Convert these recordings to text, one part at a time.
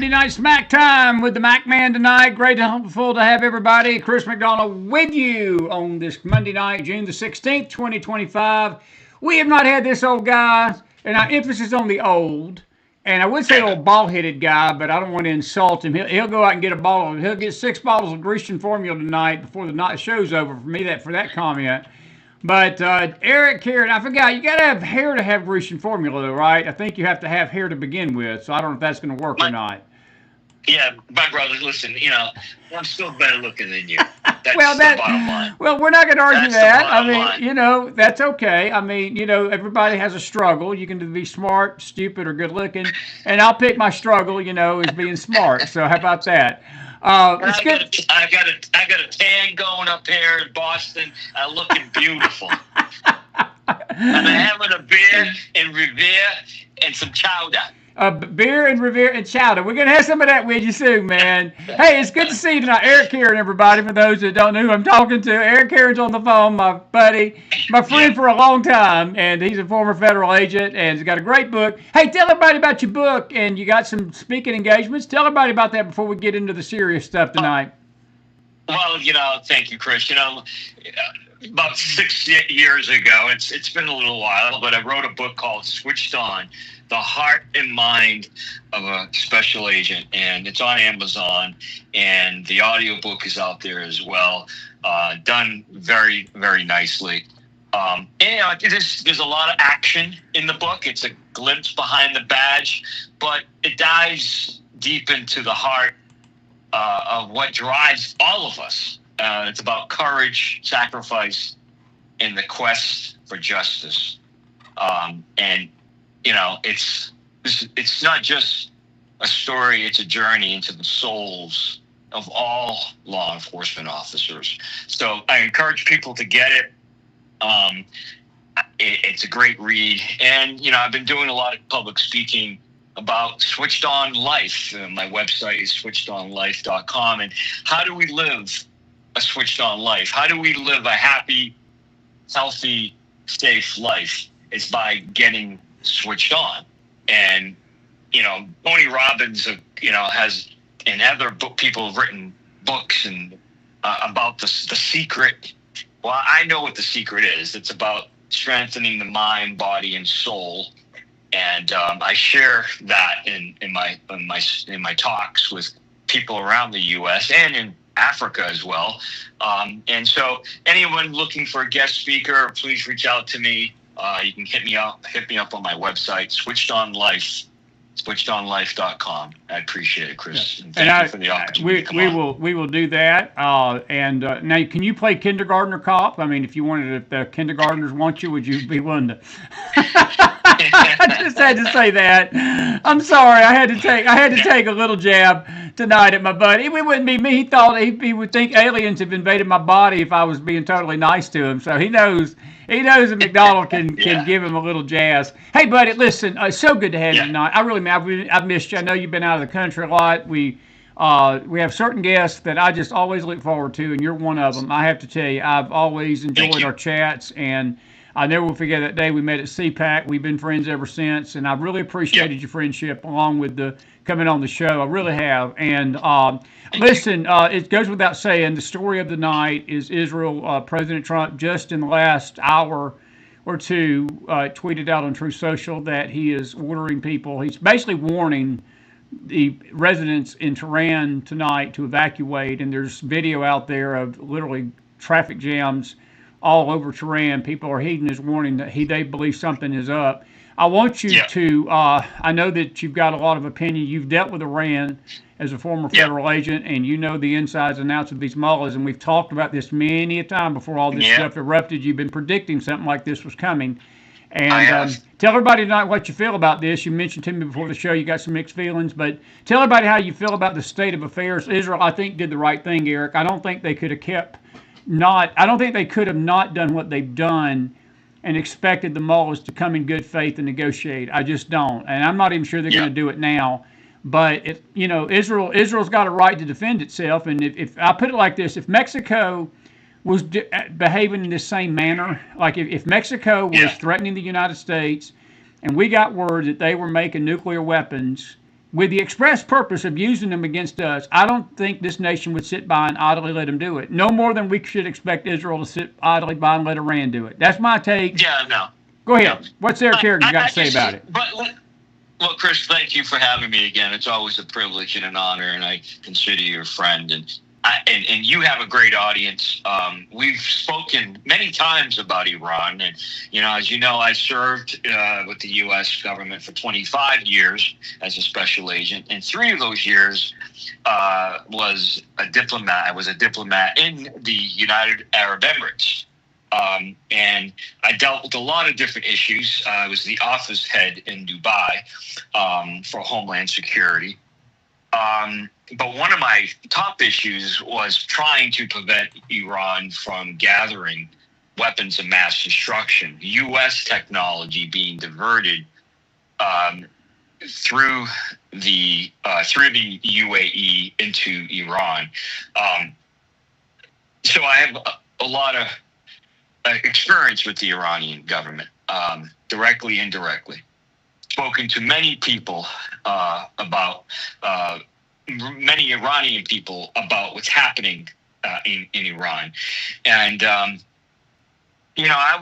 Night Smack Time with the Mac Man tonight. Great and hopeful to have everybody. Chris McDonald with you on this Monday night, June the 16th, 2025. We have not had this old guy, and our emphasis on the old, and I would say old bald-headed guy, but I don't want to insult him. He'll go out and get a bottle. He'll get 6 bottles of Grecian formula tonight before the night show's over for me, for that comment. But Eric here, and I forgot, you got to have hair to have Grecian formula, though, right? I think you have to have hair to begin with, so I don't know if that's going to work or not. Yeah, my brother, listen, I'm still better looking than you. That's the bottom line. Well, we're not going to argue that. I mean, line. That's okay. I mean, everybody has a struggle. You can be smart, stupid, or good looking. And I'll pick my struggle, as being smart. So how about that? It's good. I got a tan going up here in Boston. I'm looking beautiful. I'm having a beer in Revere and some chowder. beer and Revere and chowder. We're going to have some of that with you soon, man. Hey, it's good to see you tonight. Eric Caron, everybody, for those that don't know who I'm talking to. Eric Caron's on the phone, my buddy, my friend for a long time, and he's a former federal agent, and he's got a great book. Hey, tell everybody about your book, and you got some speaking engagements. Tell everybody about that before we get into the serious stuff tonight. Well, thank you, Chris. About 6 years ago, it's been a little while, but I wrote a book called Switched On, The Heart and Mind of a Special Agent, and it's on Amazon, and the audiobook is out there as well, done very, very nicely. And there's a lot of action in the book. It's a glimpse behind the badge, but it dives deep into the heart of what drives all of us. It's about courage, sacrifice, and the quest for justice. And it's not just a story; it's a journey into the souls of all law enforcement officers. So I encourage people to get it. It's a great read, and I've been doing a lot of public speaking about Switched On Life. My website is switchedonlife.com. And how do we live a switched on life? How do we live a happy, healthy, safe life? It's by getting switched on. And, Tony Robbins, has, and other people have written books and about the secret. Well, I know what the secret is. It's about strengthening the mind, body, and soul. And I share that in my talks with people around the U.S. and in Africa as well. And so anyone looking for a guest speaker, please reach out to me. You can hit me up on my website, switchedonlife.com. I appreciate it, Chris. And thank you for the opportunity. We will do that. And now, can you play kindergartner cop? I mean, if the kindergartners want you, would you be willing to? I just had to say that. I'm sorry. I had to take a little jab tonight at my buddy. It wouldn't be me. He thought he would think aliens have invaded my body if I was being totally nice to him. So he knows that McDonald can give him a little jazz. Hey, buddy, listen, it's so good to have you tonight. I really, I've missed you. I know you've been out of the country a lot. We have certain guests that I just always look forward to, and you're one of them. I have to tell you, I've always enjoyed our chats, and I never will forget that day we met at CPAC. We've been friends ever since, and I've really appreciated your friendship along with the coming on the show. I really have. And listen, it goes without saying, the story of the night is Israel. President Trump just in the last hour or two tweeted out on True Social that he is ordering people. He's basically warning the residents in Tehran tonight to evacuate, and there's video out there of literally traffic jams all over Tehran. People are heeding his warning that they believe something is up. I want you to, I know that you've got a lot of opinion. You've dealt with Iran as a former federal agent, and you know the insides and outs of these mullahs, and we've talked about this many a time before all this stuff erupted. You've been predicting something like this was coming. And tell everybody tonight what you feel about this. You mentioned to me before the show you got some mixed feelings, but tell everybody how you feel about the state of affairs. Israel, I think, did the right thing, Eric. I don't think they could have I don't think they could have not done what they've done and expected the mullahs to come in good faith and negotiate. I just don't. And I'm not even sure they're going to do it now. But, Israel's got a right to defend itself. And if I put it like this, if Mexico was behaving in this same manner, like if Mexico was threatening the United States and we got word that they were making nuclear weapons with the express purpose of using them against us, I don't think this nation would sit by and idly let them do it. No more than we should expect Israel to sit idly by and let Iran do it. That's my take. Yeah, no. Go ahead. Yeah. What's Eric Caron got to say about it? Well, Chris, thank you for having me again. It's always a privilege and an honor, and I consider you a friend. And you have a great audience. We've spoken many times about Iran. And, as you know, I served with the U.S. government for 25 years as a special agent. And 3 of those years was a diplomat. I was a diplomat in the United Arab Emirates. And I dealt with a lot of different issues. I was the office head in Dubai for Homeland Security. But one of my top issues was trying to prevent Iran from gathering weapons of mass destruction. U.S. technology being diverted through the UAE into Iran. So I have a lot of experience with the Iranian government, directly, indirectly. Spoken to many people about many Iranian people about what's happening in Iran, and I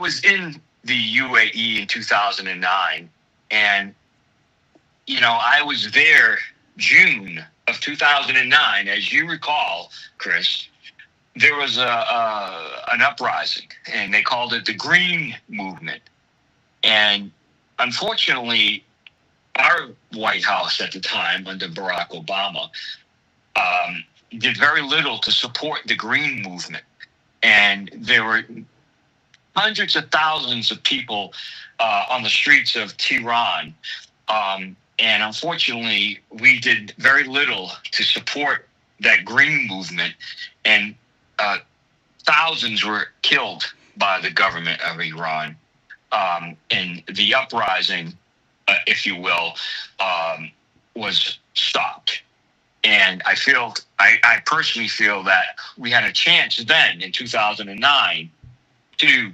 was in the UAE in 2009, and I was there June of 2009, as you recall, Chris. There was an uprising, and they called it the Green Movement. And unfortunately, our White House at the time, under Barack Obama, did very little to support the Green Movement. And there were hundreds of thousands of people on the streets of Tehran. And unfortunately, we did very little to support that Green Movement. And thousands were killed by the government of Iran. And the uprising, if you will, was stopped. And I personally feel that we had a chance then in 2009 to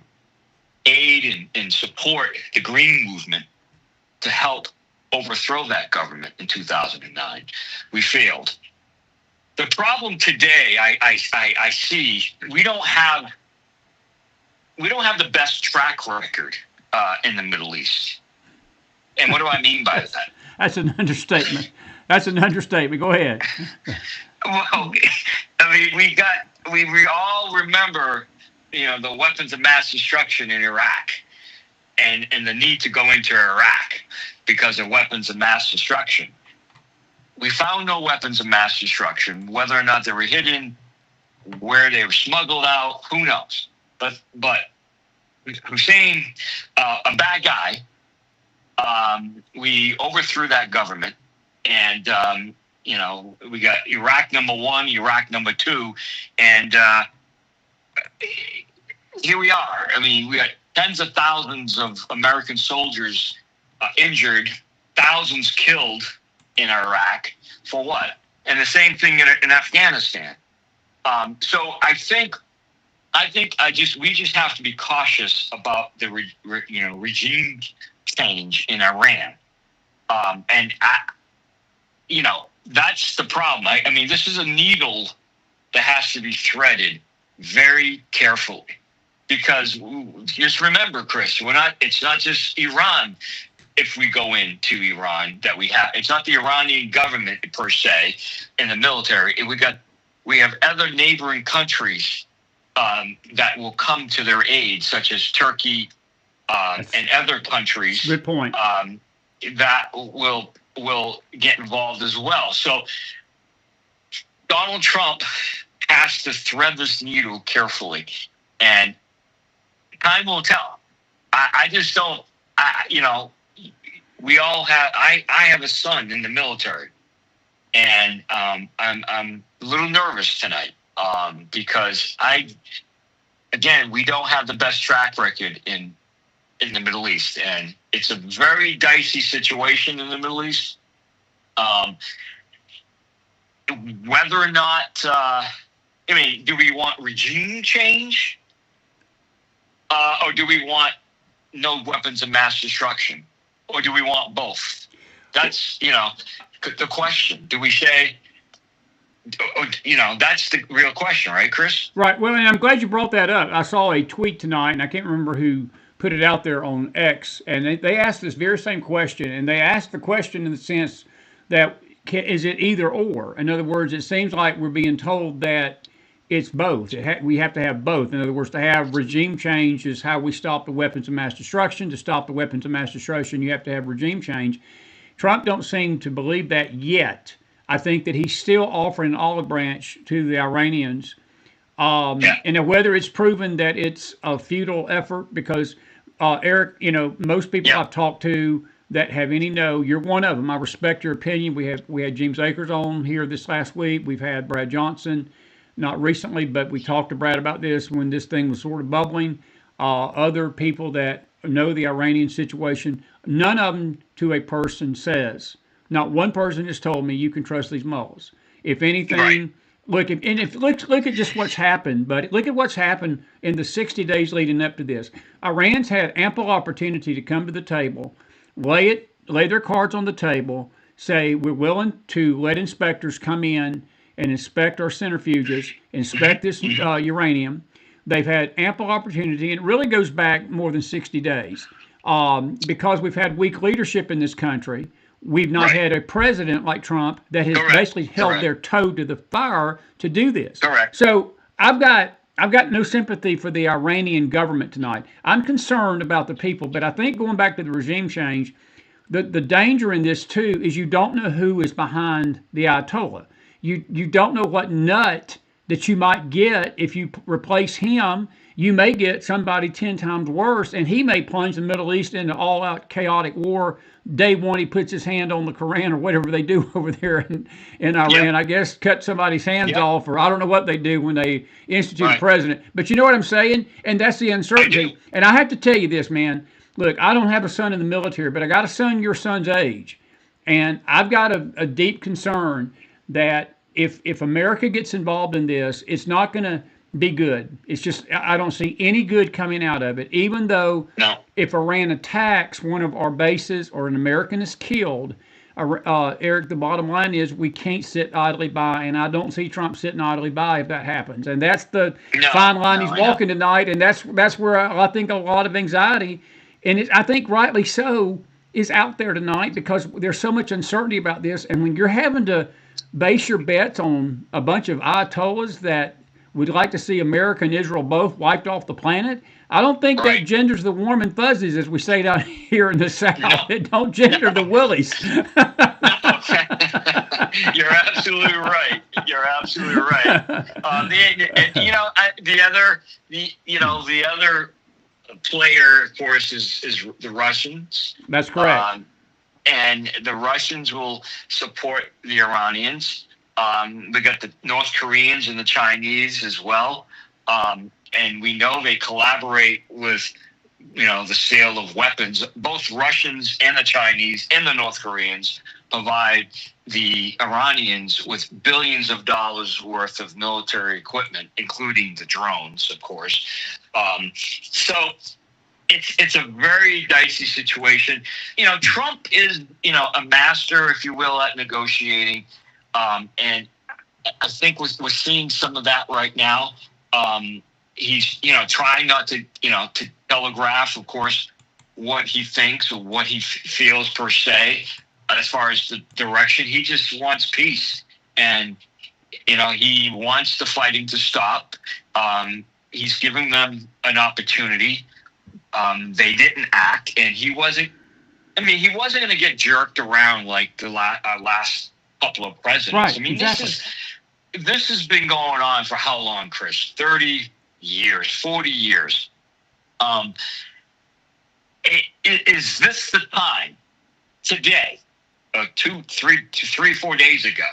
aid and support the Green Movement to help overthrow that government in 2009. We failed. The problem today, I see, we don't have the best track record in the Middle East. And what do I mean by that? That's an understatement. That's an understatement. Go ahead. Well, I mean, we all remember, the weapons of mass destruction in Iraq, and the need to go into Iraq because of weapons of mass destruction. We found no weapons of mass destruction. Whether or not they were hidden, where they were smuggled out, who knows? But Hussein, a bad guy, we overthrew that government, and we got Iraq number 1, Iraq number 2, and here we are. I mean, we got tens of thousands of American soldiers injured, thousands killed in Iraq for what? And the same thing in Afghanistan. So I think we just have to be cautious about the regime change in Iran, and that's the problem. I mean, this is a needle that has to be threaded very carefully, because just remember, Chris, it's not just Iran. If we go into Iran, it's not the Iranian government per se in the military. We have other neighboring countries that will come to their aid, such as Turkey and other countries. Good point. That will get involved as well. So Donald Trump has to thread this needle carefully, and time will tell. I just don't. We all have. I have a son in the military, and I'm a little nervous tonight because we don't have the best track record in the Middle East, and it's a very dicey situation in the Middle East. Whether or not, do we want regime change, or do we want no weapons of mass destruction, or do we want both? That's the question. Do we say? That's the real question, right, Chris? Right. Well, and I'm glad you brought that up. I saw a tweet tonight, and I can't remember who put it out there on X, and they asked this very same question, and they asked the question in the sense that is it either or? In other words, it seems like we're being told that it's both. We have to have both. In other words, to have regime change is how we stop the weapons of mass destruction. To stop the weapons of mass destruction, you have to have regime change. Trump don't seem to believe that yet. I think that he's still offering an olive branch to the Iranians. And whether it's proven that it's a futile effort, because Eric, most people I've talked to that have any you're one of them. I respect your opinion. We had James Akers on here this last week. We've had Brad Johnson, not recently, but we talked to Brad about this when this thing was sort of bubbling. Other people that know the Iranian situation. None of them to a person says. Not one person has told me you can trust these mullahs. If anything, Right. look at just what's happened, but look at what's happened in the 60 days leading up to this. Iran's had ample opportunity to come to the table, lay their cards on the table, say we're willing to let inspectors come in and inspect our centrifuges, inspect this uranium. They've had ample opportunity, and it really goes back more than 60 days because we've had weak leadership in this country. We've not Right. had a president like Trump that has Correct. basically held Correct. their toe to the fire to do this. Correct. So I've got no sympathy for the Iranian government tonight. I'm concerned about the people, but I think going back to the regime change, the danger in this too is you don't know who is behind the Ayatollah. You don't know what nut that you might get if you replace him. You may get somebody 10 times worse, and he may plunge the Middle East into all-out chaotic war. Day one, he puts his hand on the Quran or whatever they do over there in Iran. Yep. I guess cut somebody's hands Yep. off, or I don't know what they do when they institute Right. a president. But you know what I'm saying? And that's the uncertainty. And I have to tell you this, man. Look, I don't have a son in the military, but I got a son your son's age. And I've got a deep concern that if America gets involved in this, it's not going to be good. It's just, I don't see any good coming out of it, even though No. if Iran attacks one of our bases or an American is killed, Eric, the bottom line is we can't sit idly by, and I don't see Trump sitting idly by if that happens. And that's the fine line he's walking tonight, and that's where I think a lot of anxiety, and I think rightly so, is out there tonight because there's so much uncertainty about this. And when you're having to base your bets on a bunch of ayatollahs that would like to see America and Israel both wiped off the planet, I don't think that Right. genders the warm and fuzzies, as we say down here in the South. No. It don't gender the willies. You're absolutely right. You're absolutely right. The other player, of course, is the Russians. That's correct. And the Russians will support the Iranians. We got the North Koreans and the Chinese as well. And we know they collaborate with, the sale of weapons. Both Russians and the Chinese and the North Koreans provide the Iranians with billions of dollars worth of military equipment, including the drones, of course. So it's a very dicey situation. Trump is, a master, if you will, at negotiating. And I think we're seeing some of that right now. He's, trying not to, to telegraph, of course, what he thinks or what he feels per se, as far as the direction. He just wants peace. And, he wants the fighting to stop. He's giving them an opportunity. They didn't act, and he wasn't going to get jerked around like the last couple of presidents. Right, I mean, exactly. this has been going on for how long, Chris? 30 years, 40 years. Is this the time today, 4 days ago?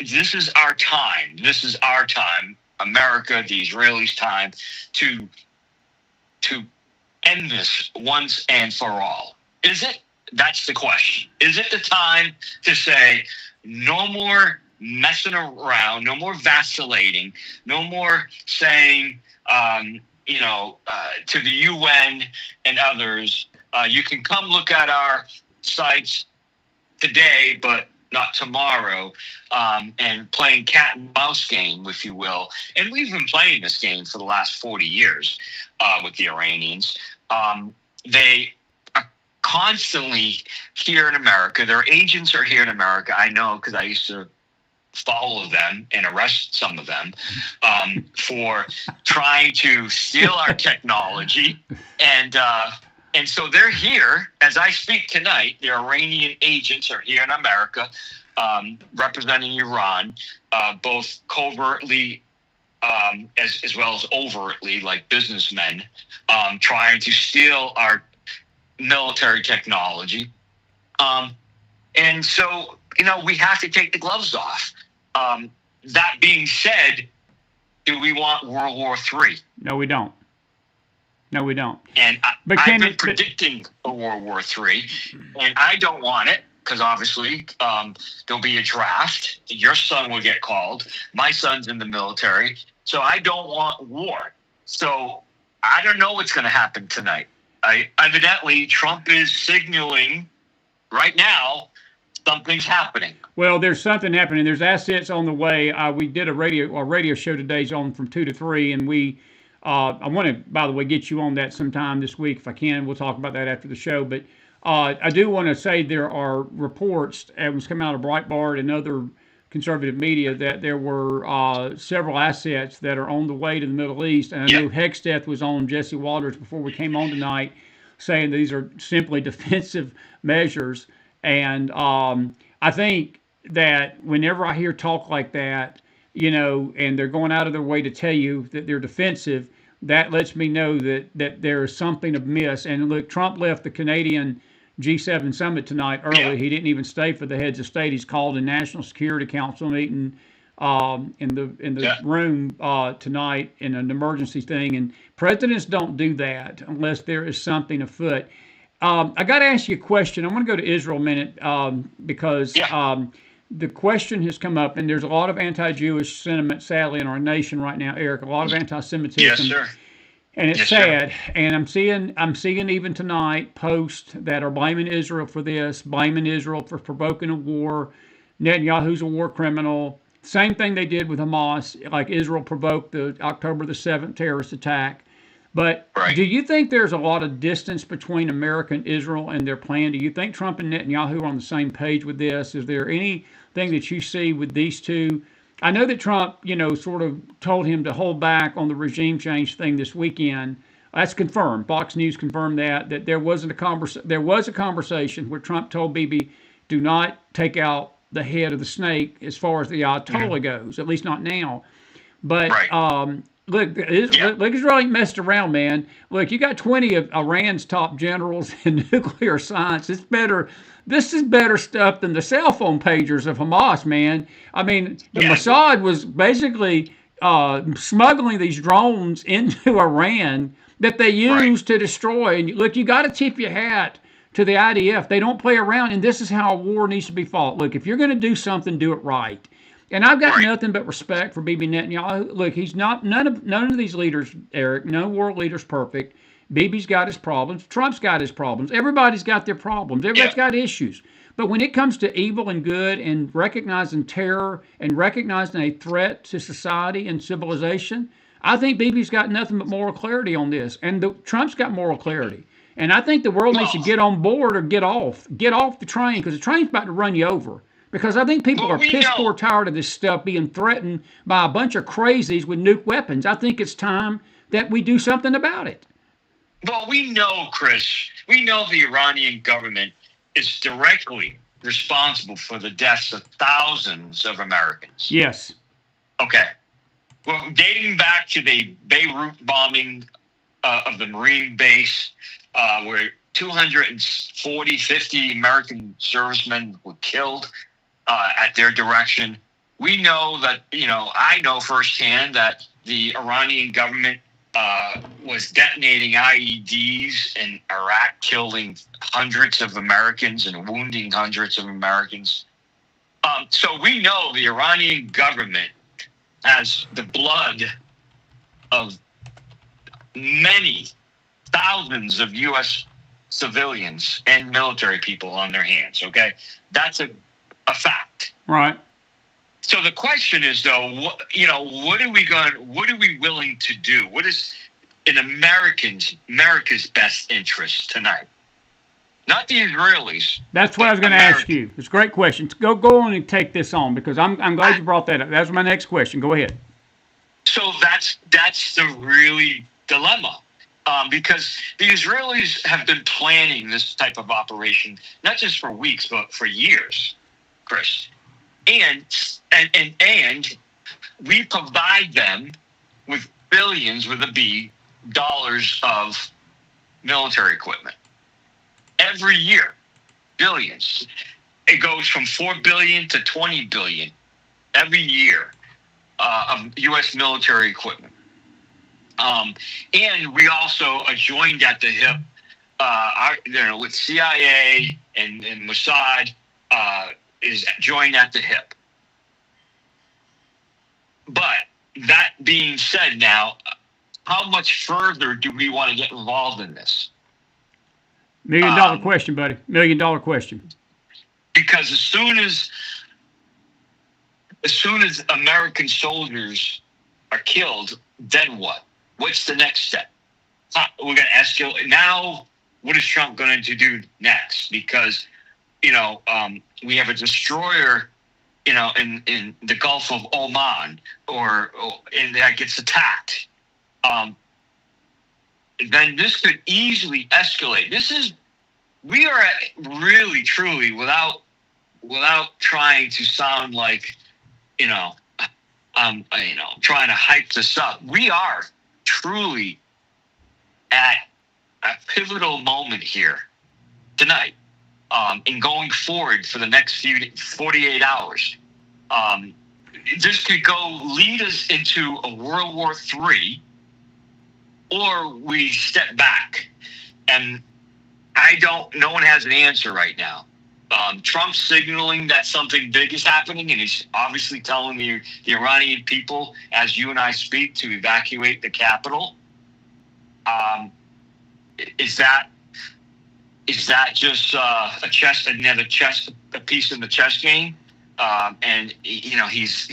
This is our time. This is our time, America, the Israelis' time to end this once and for all. Is it? That's the question. Is it the time to say no more messing around, no more vacillating, no more saying, to the UN and others, you can come look at our sites today, but not tomorrow, and playing cat and mouse game, if you will. And we've been playing this game for the last 40 years with the Iranians. They are constantly here in America. Their agents are here in America. I know because I used to follow them and arrest some of them for trying to steal our technology. And so they're here as I speak tonight. The Iranian agents are here in America, representing Iran, both covertly as well as overtly, like businessmen, trying to steal our military technology. And so, we have to take the gloves off. That being said, do we want World War III? No, we don't. No, we don't. And I've been predicting a World War III, and I don't want it because obviously there'll be a draft. Your son will get called. My son's in the military. So I don't want war. So I don't know what's going to happen tonight. Evidently, Trump is signaling right now something's happening. Well, there's something happening. There's assets on the way. We did a radio show today's on from 2 to 3, and I want to, by the way, get you on that sometime this week if I can. We'll talk about that after the show. But I do want to say there are reports, it was coming out of Breitbart and other conservative media, that there were several assets that are on the way to the Middle East. And I know Hexteth was on Jesse Waters before we came on tonight saying these are simply defensive measures. And I think that whenever I hear talk like that, you know, and they're going out of their way to tell you that they're defensive, that lets me know that there is something amiss. And look, Trump left the Canadian G7 summit tonight early. Yeah. He didn't even stay for the heads of state. He's called a National Security Council meeting in the room tonight in an emergency thing. And presidents don't do that unless there is something afoot. I got to ask you a question. I want to go to Israel a minute because the question has come up, and there's a lot of anti-Jewish sentiment, sadly, in our nation right now, Eric. A lot of anti-Semitism. Yes, sir. And it's sad. Sir. And I'm seeing even tonight posts that are blaming Israel for this, blaming Israel for provoking a war. Netanyahu's a war criminal. Same thing they did with Hamas, like Israel provoked the October the 7th terrorist attack. But do you think there's a lot of distance between America and Israel and their plan? Do you think Trump and Netanyahu are on the same page with this? Is there anything that you see with these two? I know that Trump, you know, sort of told him to hold back on the regime change thing this weekend. That's confirmed. Fox News confirmed that there was a conversation where Trump told Bibi, do not take out the head of the snake as far as the Ayatollah goes, at least not now. But look, Israel ain't messed around, man. Look, you got 20 of Iran's top generals in nuclear science. It's better. This is better stuff than the cell phone pagers of Hamas, man. I mean, the Mossad was basically smuggling these drones into Iran that they used to destroy. And look, you got to tip your hat to the IDF. They don't play around, and this is how a war needs to be fought. Look, if you're going to do something, do it right. And I've got nothing but respect for Bibi Netanyahu. Look, he's not none of these leaders, Eric. No world leader's perfect. Bibi's got his problems. Trump's got his problems. Everybody's got their problems. Everybody's got issues. But when it comes to evil and good and recognizing terror and recognizing a threat to society and civilization, I think Bibi's got nothing but moral clarity on this. And Trump's got moral clarity. And I think the world needs to get on board or get off the train, because the train's about to run you over. Because I think people are piss poor tired of this stuff being threatened by a bunch of crazies with nuke weapons. I think it's time that we do something about it. Well, we know, Chris, the Iranian government is directly responsible for the deaths of thousands of Americans. Yes. Okay. Well, dating back to the Beirut bombing of the Marine base, where 50 American servicemen were killed at their direction. We know that, I know firsthand that the Iranian government was detonating IEDs in Iraq, killing hundreds of Americans and wounding hundreds of Americans. So we know the Iranian government has the blood of many thousands of U.S. civilians and military people on their hands, okay? That's a fact. Right. So the question is, though, what are we willing to do? What is in America's best interest tonight? Not the Israelis. That's what I was going to ask you. It's a great question. Go on and take this on, because I'm glad you brought that up. That's my next question. Go ahead. So that's the really dilemma, because the Israelis have been planning this type of operation not just for weeks but for years, Chris. And we provide them with billions with a B dollars of military equipment every year. Billions. It goes from $4 billion to $20 billion every year of U.S. military equipment. And we also are joined at the hip, with CIA and Mossad is joined at the hip. But that being said, now, how much further do we want to get involved in this? $1 million question, buddy. $1 million question. Because as soon as American soldiers are killed, then what? What's the next step? We're going to escalate. Now, what is Trump going to do next? Because, we have a destroyer, in the Gulf of Oman, and that gets attacked. Then this could easily escalate. We are really, truly, without trying to sound like, trying to hype this up. We are truly at a pivotal moment here tonight, in going forward for the next 48 hours. This could lead us into a World War III, or we step back. And no one has an answer right now. Trump's signaling that something big is happening, and he's obviously telling the Iranian people, as you and I speak, to evacuate the capital. Is that just another piece in the chess game? And he's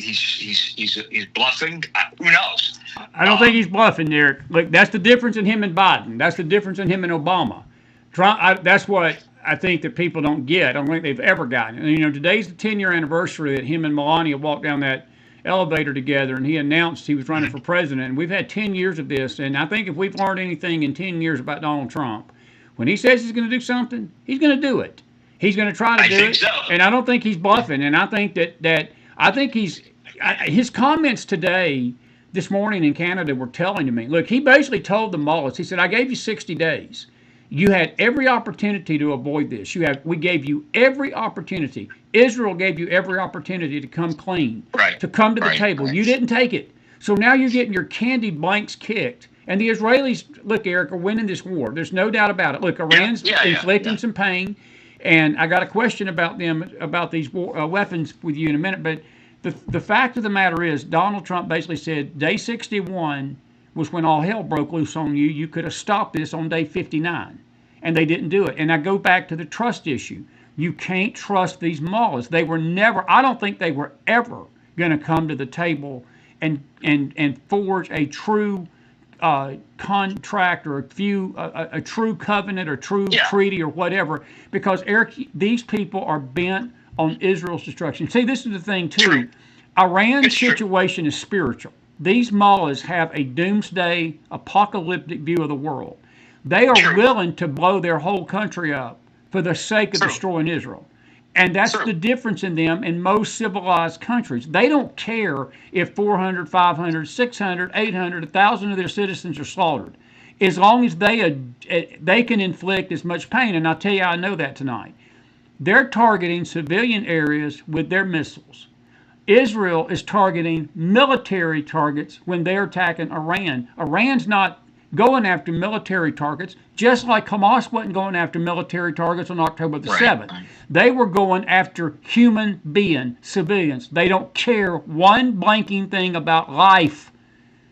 bluffing. Who knows? I don't think he's bluffing, Derek. Look, that's the difference in him and Biden. That's the difference in him and Obama. Trump. That's what I think that people don't get. I don't think they've ever gotten. And, today's the 10-year anniversary that him and Melania walked down that elevator together, and he announced he was running for president. And we've had 10 years of this, and I think if we've learned anything in 10 years about Donald Trump, when he says he's going to do something, he's going to do it. He's going to try to do it. So. And I don't think he's bluffing. And I think his comments today, this morning in Canada, were telling to me. Look, he basically told the mullahs, he said, I gave you 60 days. You had every opportunity to avoid this. We gave you every opportunity. Israel gave you every opportunity to come clean, to come to the table. You didn't take it. So now you're getting your candied blanks kicked. And the Israelis, look, Eric, are winning this war. There's no doubt about it. Look, Iran's inflicting some pain. And I got a question about these weapons with you in a minute. But the fact of the matter is, Donald Trump basically said day 61 was when all hell broke loose on you. You could have stopped this on day 59. And they didn't do it. And I go back to the trust issue. You can't trust these mullahs. I don't think they were ever going to come to the table and forge a true contract or a true covenant or true treaty or whatever, because Eric, these people are bent on Israel's destruction. See, this is the thing too. Iran's situation is spiritual. These mullahs have a doomsday, apocalyptic view of the world. They are willing to blow their whole country up for the sake of destroying Israel. And that's the difference in them and most civilized countries. They don't care if 400, 500, 600, 800, 1,000 of their citizens are slaughtered, as long as they can inflict as much pain. And I'll tell you, I know that tonight. They're targeting civilian areas with their missiles. Israel is targeting military targets when they're attacking Iran. Iran's not going after military targets, just like Hamas wasn't going after military targets on October the 7th. They were going after human beings, civilians. They don't care one blanking thing about life.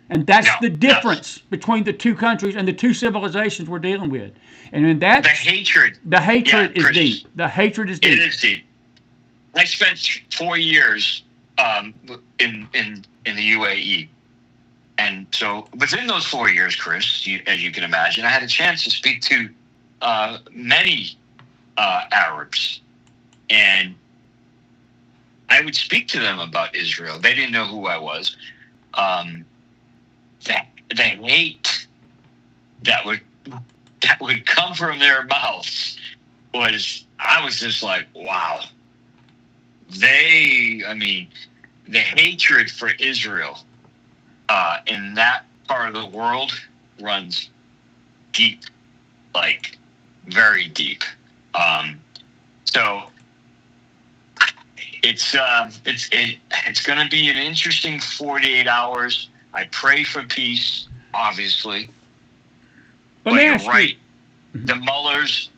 And that's the difference between the two countries and the two civilizations we're dealing with. And in that, the hatred is deep. The hatred is deep. It is deep. I spent 4 years in the UAE. And so within those 4 years, Chris, as you can imagine, I had a chance to speak to many Arabs. And I would speak to them about Israel. They didn't know who I was. The hate that would come from their mouths I was just like, wow. The hatred for Israel in that part of the world runs deep, like very deep. So it's going to be an interesting 48 hours. I pray for peace. obviously. Let me ask you're right. you. The Muellers,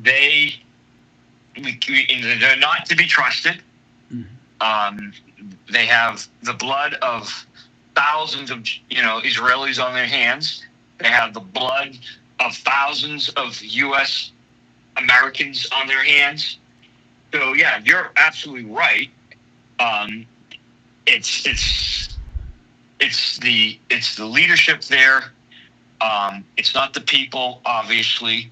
they're not to be trusted. They have the blood of thousands of Israelis on their hands. They have the blood of thousands of U.S. Americans on their hands. So yeah, you're absolutely right. It's the leadership there. It's not the people, obviously.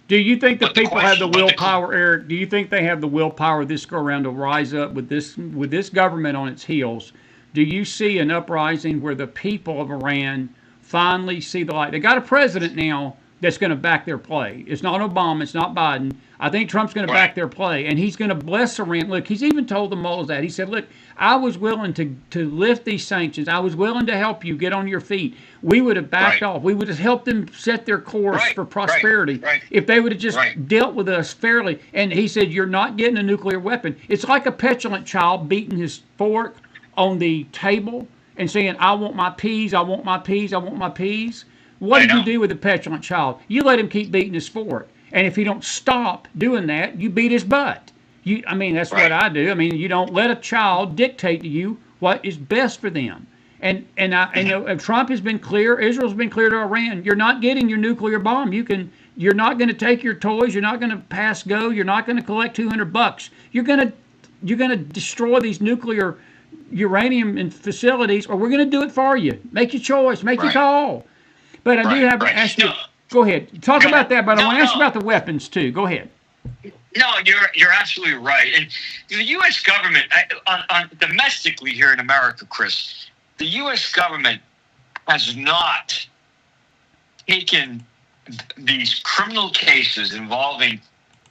Do you think the people have the willpower, Eric? Do you think they have the willpower this go around to rise up with this government on its heels? Do you see an uprising where the people of Iran finally see the light? They got a president now that's going to back their play. It's not Obama. It's not Biden. I think Trump's going to back their play, and he's going to bless Iran. Look, he's even told the mullahs that. He said, look, I was willing to lift these sanctions. I was willing to help you get on your feet. We would have backed off. We would have helped them set their course for prosperity if they would have just dealt with us fairly. And he said, you're not getting a nuclear weapon. It's like a petulant child beating his fork on the table and saying, I want my peas, I want my peas, I want my peas. What did you do with the petulant child? You let him keep beating his fork. And if he don't stop doing that, you beat his butt. I mean, that's what I do. I mean, you don't let a child dictate to you what is best for them. And I know Trump has been clear. Israel's been clear to Iran. You're not getting your nuclear bomb. You're not going to take your toys. You're not going to pass go. You're not going to collect $200. You're going to destroy these nuclear uranium facilities, or we're going to do it for you. Make your choice. Make your call. But I do have to ask you. Go ahead. Talk about that, but I want to ask you about the weapons too. Go ahead. No, you're absolutely right. And the U.S. government, on domestically here in America, Chris, the U.S. government has not taken these criminal cases involving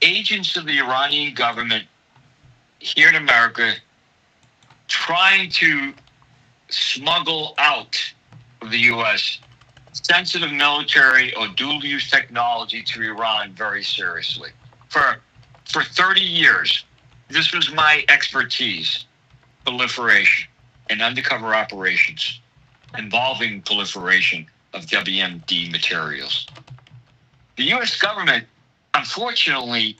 agents of the Iranian government here in America trying to smuggle out of the U.S. sensitive military or dual-use technology to Iran very seriously. For 30 years, this was my expertise, proliferation and undercover operations involving proliferation of WMD materials. The U.S. government, unfortunately,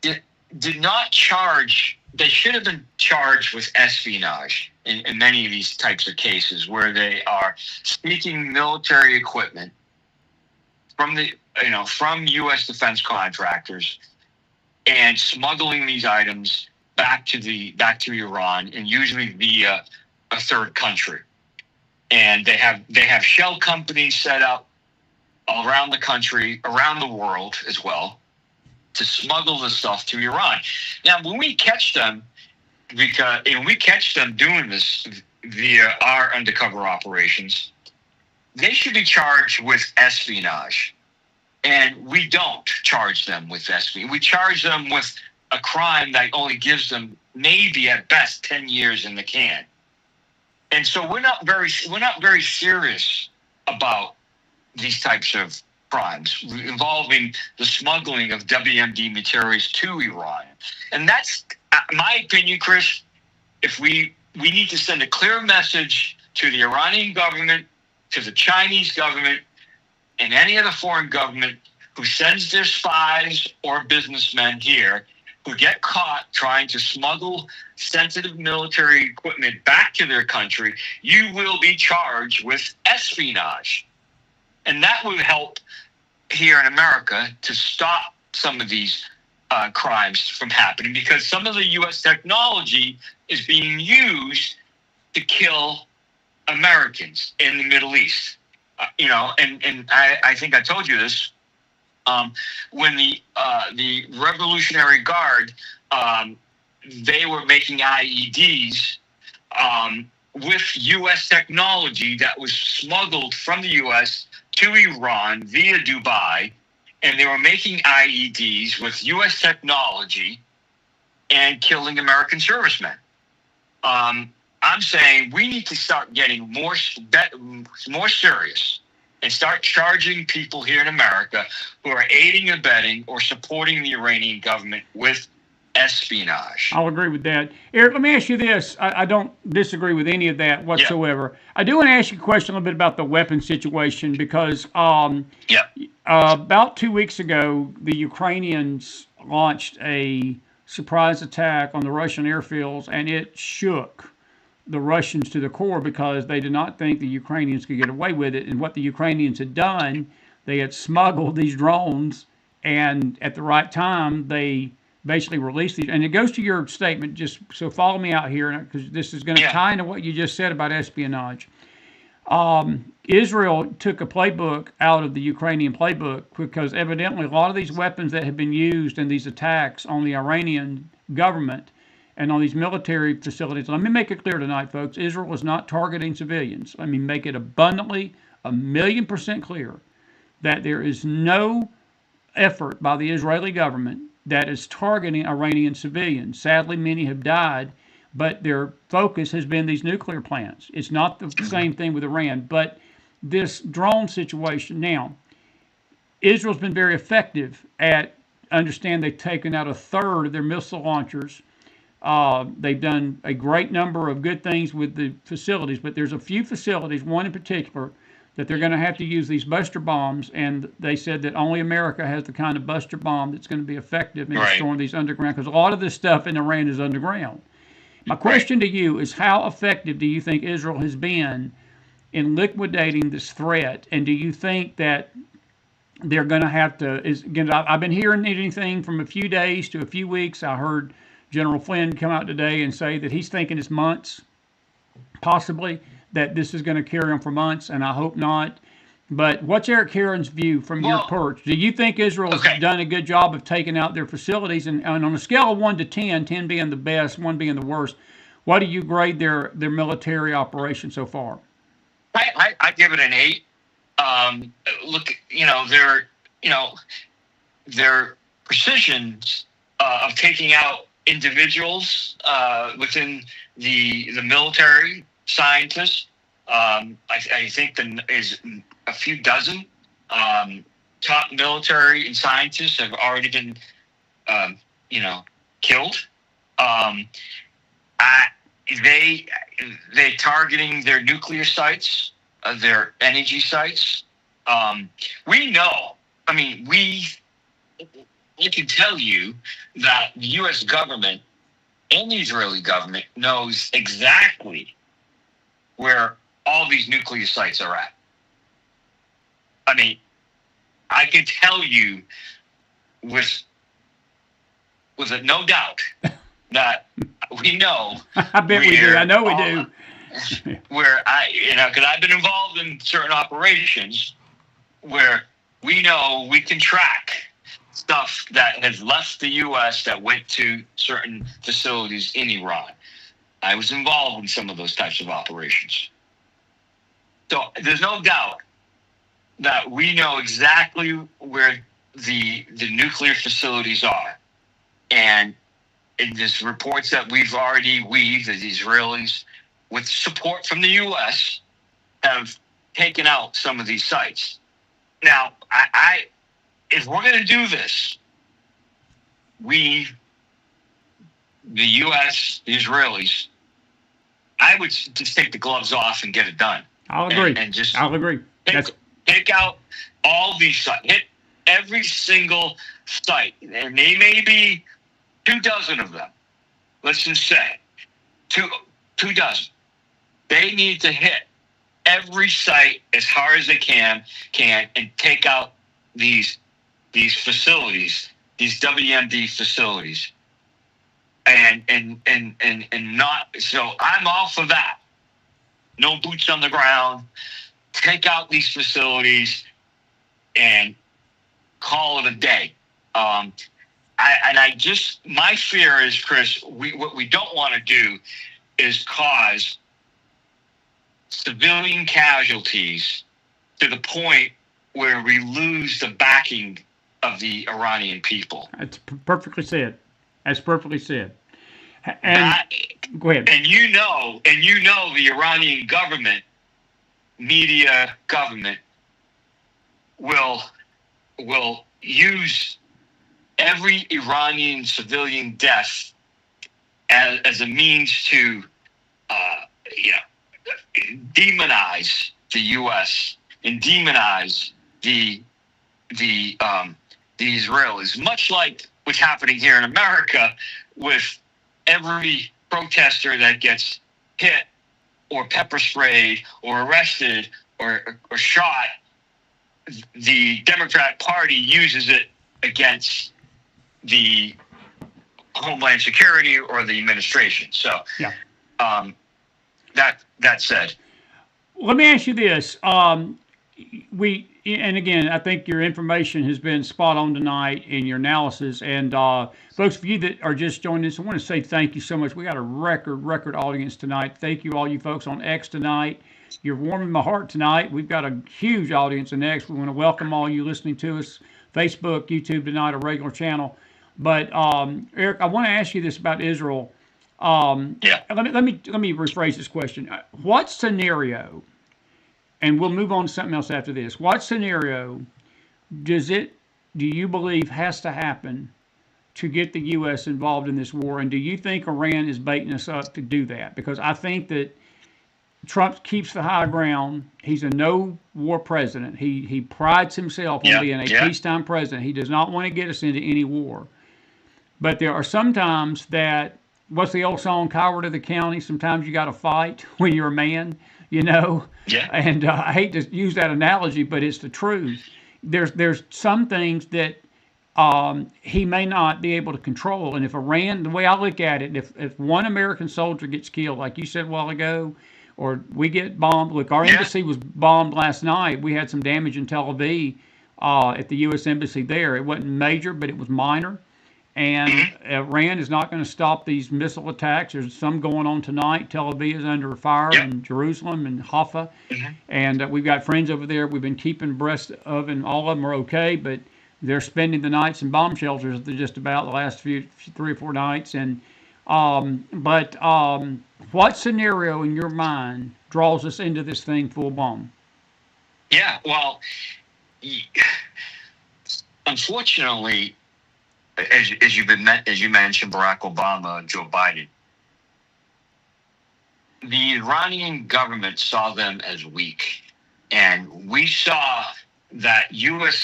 did not charge. They should have been charged with espionage in many of these types of cases where they are sneaking military equipment from U.S. defense contractors and smuggling these items back to Iran, and usually via a third country. And they have shell companies set up all around the country, around the world as well, to smuggle the stuff to Iran. Now, when we catch them, doing this via our undercover operations, they should be charged with espionage. And we don't charge them with espionage. We charge them with a crime that only gives them maybe at best 10 years in the can. And so we're not very serious about these types of crimes involving the smuggling of WMD materials to Iran. And that's my opinion, Chris. If we need to send a clear message to the Iranian government, to the Chinese government, and any other foreign government who sends their spies or businessmen here who get caught trying to smuggle sensitive military equipment back to their country, you will be charged with espionage. And that would help here in America to stop some of these crimes from happening, because some of the U.S. technology is being used to kill Americans in the Middle East. And I think I told you this, when the Revolutionary Guard, they were making IEDs with U.S. technology that was smuggled from the U.S. to Iran via Dubai, and they were making IEDs with U.S. technology and killing American servicemen. I'm saying we need to start getting more serious and start charging people here in America who are aiding, abetting, or supporting the Iranian government with espionage. I'll agree with that. Eric, let me ask you this. I don't disagree with any of that whatsoever. Yeah. I do want to ask you a question a little bit about the weapons situation because about 2 weeks ago, the Ukrainians launched a surprise attack on the Russian airfields, and it shook the Russians to the core because they did not think the Ukrainians could get away with it. And what the Ukrainians had done, they had smuggled these drones, and at the right time, they basically released these. And it goes to your statement, just so follow me out here, because this is going to tie into what you just said about espionage. Israel took a playbook out of the Ukrainian playbook because evidently a lot of these weapons that have been used in these attacks on the Iranian government and on these military facilities. Let me make it clear tonight, folks. Israel is not targeting civilians. Let me make it abundantly, 1,000,000% clear that there is no effort by the Israeli government that is targeting Iranian civilians. Sadly, many have died, but their focus has been these nuclear plants. It's not the same thing with Iran, but this drone situation. Now, Israel's been very effective at, understand they've taken out a third of their missile launchers. They've done a great number of good things with the facilities, but there's a few facilities, one in particular, that they're going to have to use these buster bombs, and they said that only America has the kind of buster bomb that's going to be effective in destroying these underground, because a lot of this stuff in Iran is underground. My question to you is, how effective do you think Israel has been in liquidating this threat, and do you think that they're going to have to, again, I've been hearing anything from a few days to a few weeks. I heard General Flynn come out today and say that he's thinking it's months, possibly, that this is going to carry on for months, and I hope not. But what's Eric Caron's view from your perch? Do you think Israel has done a good job of taking out their facilities? And on a scale of 1 to 10, 10 being the best, 1 being the worst, what do you grade their military operation so far? I give it an 8. Look, their precision of taking out individuals within the military, scientists. I think is a few dozen top military and scientists have already been, killed. They're targeting their nuclear sites, their energy sites. We know. I mean, I can tell you that the U.S. government and the Israeli government knows exactly where all these nuclear sites are at. I mean, I can tell you with no doubt that we know. I bet we do. I know we do. Where because I've been involved in certain operations where we know we can track stuff that has left the U.S. that went to certain facilities in Iran. I was involved in some of those types of operations. So there's no doubt that we know exactly where the nuclear facilities are. And in this reports that we've already, the Israelis, with support from the U.S., have taken out some of these sites. Now, if we're going to do this, the U.S., the Israelis, I would just take the gloves off and get it done. I'll agree. I'll agree. Take out all these sites. Hit every single site. And they may be 24 of them. Let's just say 24. They need to hit every site as hard as they can and take out these facilities, these WMD facilities. And not, so I'm all for that. No boots on the ground. Take out these facilities and call it a day. My fear is, Chris, what we don't want to do is cause civilian casualties to the point where we lose the backing of the Iranian people. That's perfectly said. That's perfectly said. And go ahead. And you know the Iranian government, media government, will use every Iranian civilian death as a means to, demonize the U.S. and demonize the Israelis, much like what's happening here in America with every protester that gets hit or pepper sprayed or arrested or shot. The Democrat Party uses it against the Homeland Security or the administration. So, yeah. That said, Let me ask you this. And again, I think your information has been spot on tonight in your analysis. And folks, for you that are just joining us, I want to say thank you so much. We got a record audience tonight. Thank you, all you folks on X tonight. You're warming my heart tonight. We've got a huge audience in X. We want to welcome all you listening to us, Facebook, YouTube tonight, a regular channel. But Eric, I want to ask you this about Israel. Let me rephrase this question. What scenario, and we'll move on to something else after this. What scenario do you believe has to happen to get the U.S. involved in this war? And do you think Iran is baiting us up to do that? Because I think that Trump keeps the high ground. He's a no-war president. He prides himself on being a peacetime president. He does not want to get us into any war. But there are some times that, what's the old song, Coward of the County? Sometimes you got to fight when you're a man, Yeah. And I hate to use that analogy, but it's the truth. There's some things that he may not be able to control. And if Iran, the way I look at it, if one American soldier gets killed, like you said a while ago, or we get bombed. Look, our embassy was bombed last night. We had some damage in Tel Aviv at the U.S. embassy there. It wasn't major, but it was minor. And Iran is not going to stop these missile attacks. There's some going on tonight. Tel Aviv is under fire, in Jerusalem and Haifa. And we've got friends over there we've been keeping abreast of, and all of them are okay, but they're spending the nights in bomb shelters just about the last 3 or 4 nights. And what scenario in your mind draws us into this thing full blown? Yeah, well, unfortunately, as you mentioned, Barack Obama, Joe Biden, the Iranian government saw them as weak, and we saw that U.S.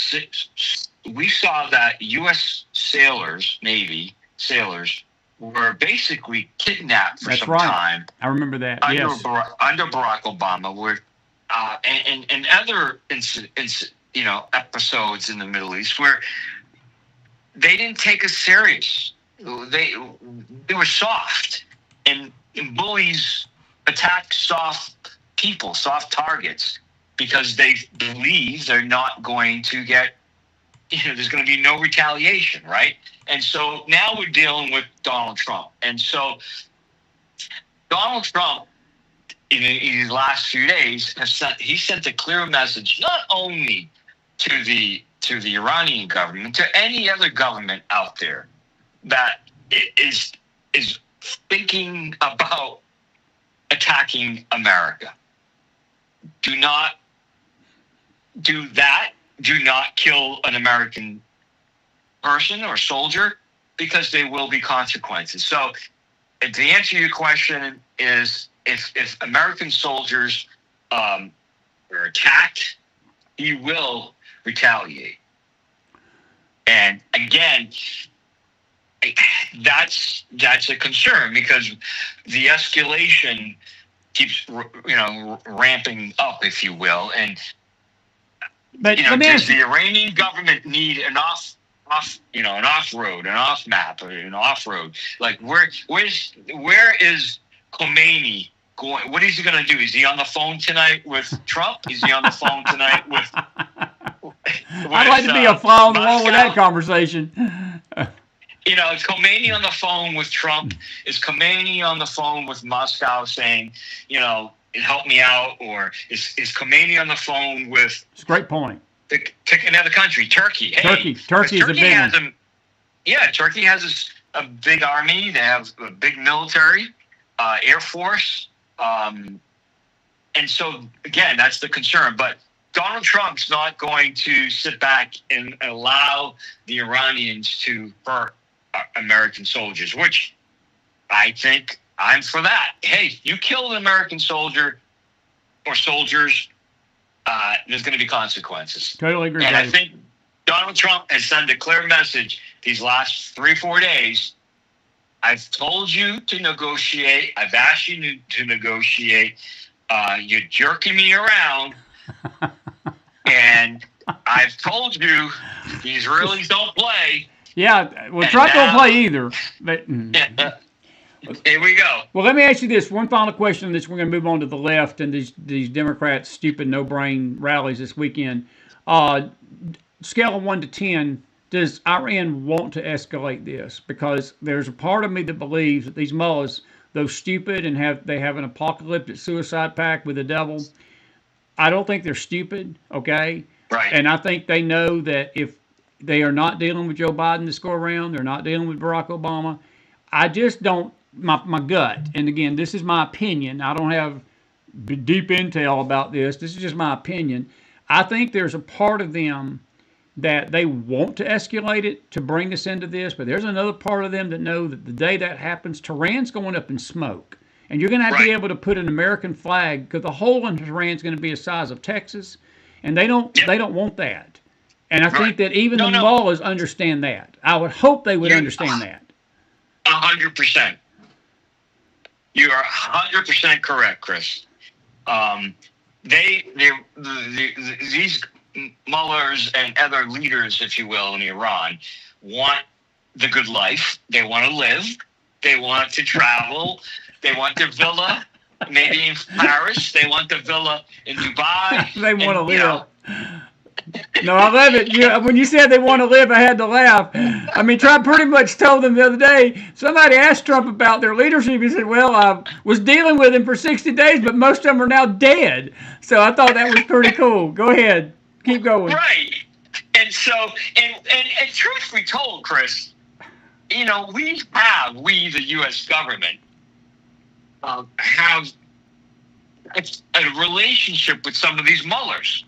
sailors, Navy sailors, were basically kidnapped for some time. I remember that. Under Barack Obama, were and other episodes in the Middle East where they didn't take us serious. They were soft, and bullies attack soft people, soft targets, because they believe they're not going to get, there's going to be no retaliation, right? And so now we're dealing with Donald Trump. And so Donald Trump, in his last few days, he sent a clear message, not only to the Iranian government, to any other government out there that is thinking about attacking America. Do not do that. Do not kill an American person or soldier, because there will be consequences. So the answer to your question is, if American soldiers are attacked, he will retaliate. And again, that's a concern, because the escalation keeps ramping up, if you will. And does the Iranian government need an off-road, an off-map, or an off-road? Like, where is Khomeini going? What is he going to do? Is he on the phone tonight with Trump? Is he on the phone tonight with I'd like to be a fly on the wall with that conversation. Is Khomeini on the phone with Trump? Is Khomeini on the phone with Moscow saying, help me out? Or is Khomeini on the phone with... It's a great point. Pick another country, Turkey. Hey, Turkey is a big one. Turkey has a big army. They have a big military, Air Force. And so, again, that's the concern. But Donald Trump's not going to sit back and allow the Iranians to hurt American soldiers, which I think I'm for that. Hey, you kill an American soldier or soldiers, there's going to be consequences. Totally agree. And I think Donald Trump has sent a clear message these last 3-4 days. I've told you to negotiate. I've asked you to negotiate. You're jerking me around. And I've told you these Israelis don't play. Yeah, well, Trump don't play either. But, here we go. Well, let me ask you this. One final question on this. We're going to move on to the left and these Democrats' stupid no-brain rallies this weekend. Scale of 1 to 10, does Iran want to escalate this? Because there's a part of me that believes that these mullahs, though stupid and they have an apocalyptic suicide pact with the devil, I don't think they're stupid, okay? Right. And I think they know that if they are not dealing with Joe Biden this go around, they're not dealing with Barack Obama. I just don't, my gut, and again, this is my opinion. I don't have deep intel about this. This is just my opinion. I think there's a part of them that they want to escalate it to bring us into this, but there's another part of them that know that the day that happens, Tehran's going up in smoke. And you're going to have to be able to put an American flag, because the hole in Tehran is going to be the size of Texas, and they don't want that. And I think that even the mullahs understand that. I would hope they would understand that. 100%. You are 100% correct, Chris. These mullahs and other leaders, if you will, in Iran want the good life. They want to live. They want to travel. They want their villa, maybe in Paris. They want the villa in Dubai. They want to live. No, I love it. When you said they want to live, I had to laugh. I mean, Trump pretty much told them the other day, somebody asked Trump about their leadership. He said, well, I was dealing with him for 60 days, but most of them are now dead. So I thought that was pretty cool. Go ahead. Keep going. Right. And so, and truth be told, Chris, we, the U.S. government, have a relationship with some of these mullahs.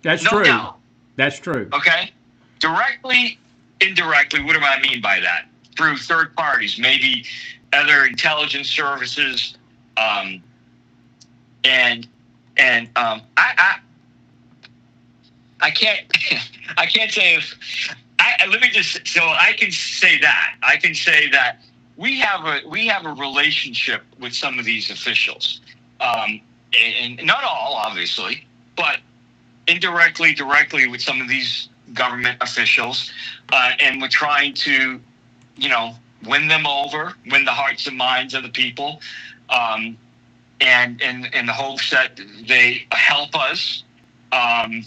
That's true. Doubt. That's true. Okay? Directly, indirectly, what do I mean by that? Through third parties, maybe other intelligence services, I can't say if let me just, so I can say that. I can say that we have a relationship with some of these officials. And not all, obviously, but indirectly, directly with some of these government officials, and we're trying to, win them over, win the hearts and minds of the people, and in the hopes that they help us, and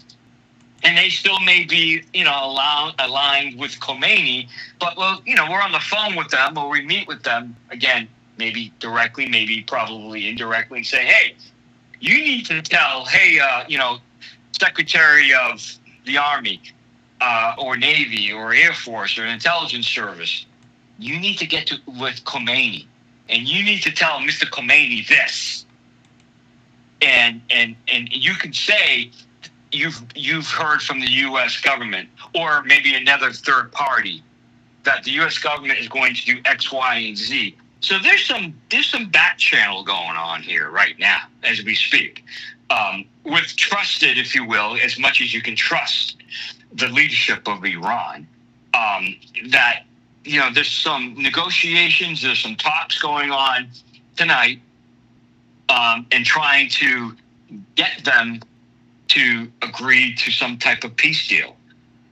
they still may be, aligned with Khomeini, but we're on the phone with them, or we meet with them again, maybe directly, maybe probably indirectly, and say, hey, you need to tell, Secretary of the Army, or Navy, or Air Force, or Intelligence Service, you need to get with Khomeini, and you need to tell Mr. Khomeini this, and you can say you've heard from the U.S. government, or maybe another third party, that the U.S. government is going to do X, Y, and Z. So there's some back channel going on here right now as we speak. With trusted, if you will, as much as you can trust the leadership of Iran, that, there's some negotiations, there's some talks going on tonight, and trying to get them to agree to some type of peace deal.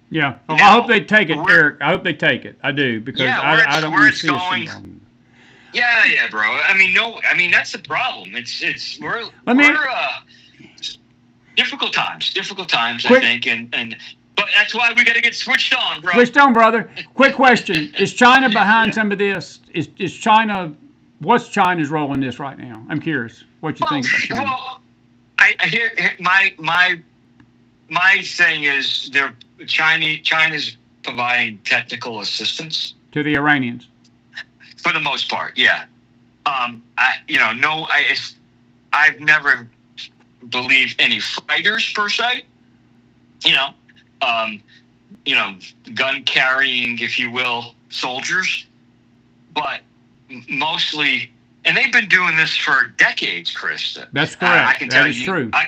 Yeah. Well, I hope they take it, Eric. I hope they take it. I do, because I don't want to see it. Yeah, bro. I mean, that's the problem. We're difficult times, I think, but that's why we got to get switched on, bro. Switched on, brother. Quick question: is China behind some of this? Is China? What's China's role in this right now? I'm curious what you think about China. Well, I hear my thing is China's providing technical assistance to the Iranians. For the most part, yeah. I've never believed any fighters per se. you know, um, gun carrying, if you will, soldiers, but mostly, and they've been doing this for decades, Chris. That's correct. I can tell that is you, true. I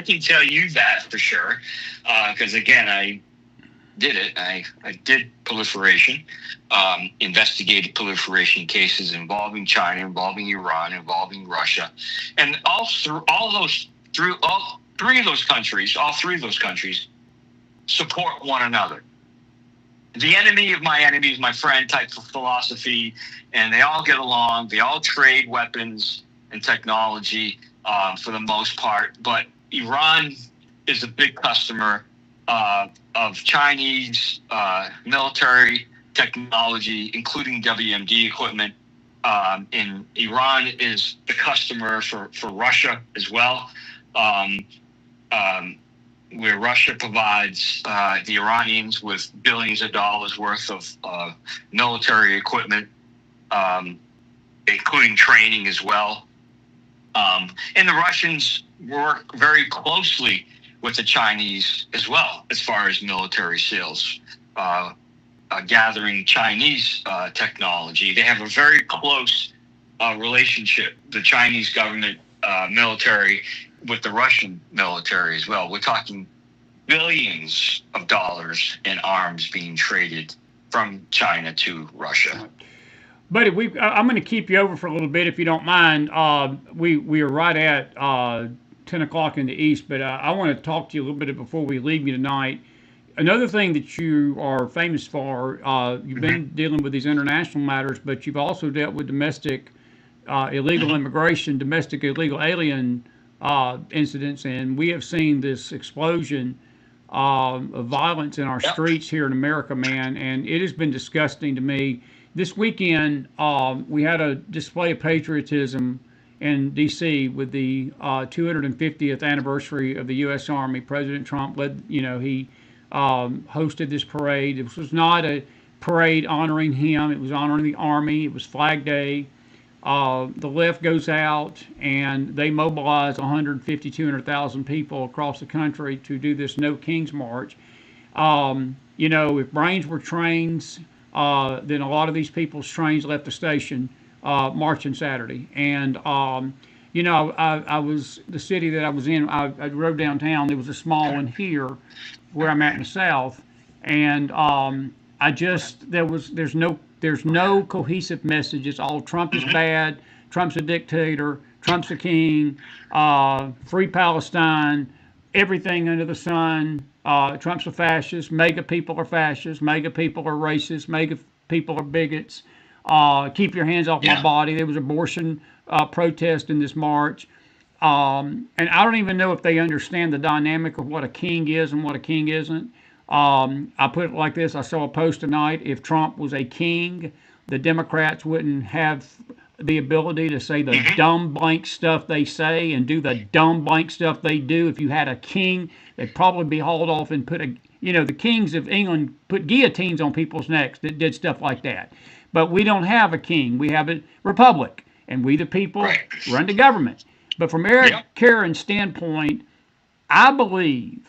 can tell you that for sure, because again, I did it. I did proliferation, investigated proliferation cases involving China, involving Iran, involving Russia, and all three of those countries support one another. The enemy of my enemy is my friend type of philosophy, and they all get along. They all trade weapons and technology for the most part, but Iran is a big customer of Chinese military technology, including WMD equipment. And Iran is the customer for Russia as well, where Russia provides the Iranians with billions of dollars worth of military equipment, including training as well. And the Russians work very closely with the Chinese as well, as far as military sales, gathering Chinese technology. They have a very close relationship, the Chinese government military with the Russian military as well. We're talking billions of dollars in arms being traded from China to Russia. Buddy, I'm going to keep you over for a little bit if you don't mind. We are right at 10 o'clock in the East, but I want to talk to you a little bit before we leave you tonight. Another thing that you are famous for, you've been dealing with these international matters, but you've also dealt with domestic illegal immigration, domestic illegal alien incidents, and we have seen this explosion of violence in our streets here in America, man, and it has been disgusting to me. This weekend, we had a display of patriotism in D.C. with the 250th anniversary of the U.S. Army. President Trump led, he hosted this parade. This was not a parade honoring him. It was honoring the Army. It was Flag Day. The left goes out and they mobilize 150, 200,000 people across the country to do this No Kings March. If brains were trains, then a lot of these people's trains left the station marching Saturday. And, I was, the city that I was in, I rode downtown. There was a small one here where I'm at in the South. And there's no cohesive message. It's all Trump is bad, Trump's a dictator, Trump's a king, free Palestine, everything under the sun. Trump's a fascist, MAGA people are fascists, MAGA people are racist, MAGA people are bigots. Keep your hands off my body. There was abortion protest in this march. And I don't even know if they understand the dynamic of what a king is and what a king isn't. I put it like this. I saw a post tonight. If Trump was a king, the Democrats wouldn't have the ability to say the dumb blank stuff they say and do the dumb blank stuff they do. If you had a king, they'd probably be hauled off and put the kings of England put guillotines on people's necks that did stuff like that. But we don't have a king. We have a republic, and we the people run the government. But from Eric Caron's standpoint, I believe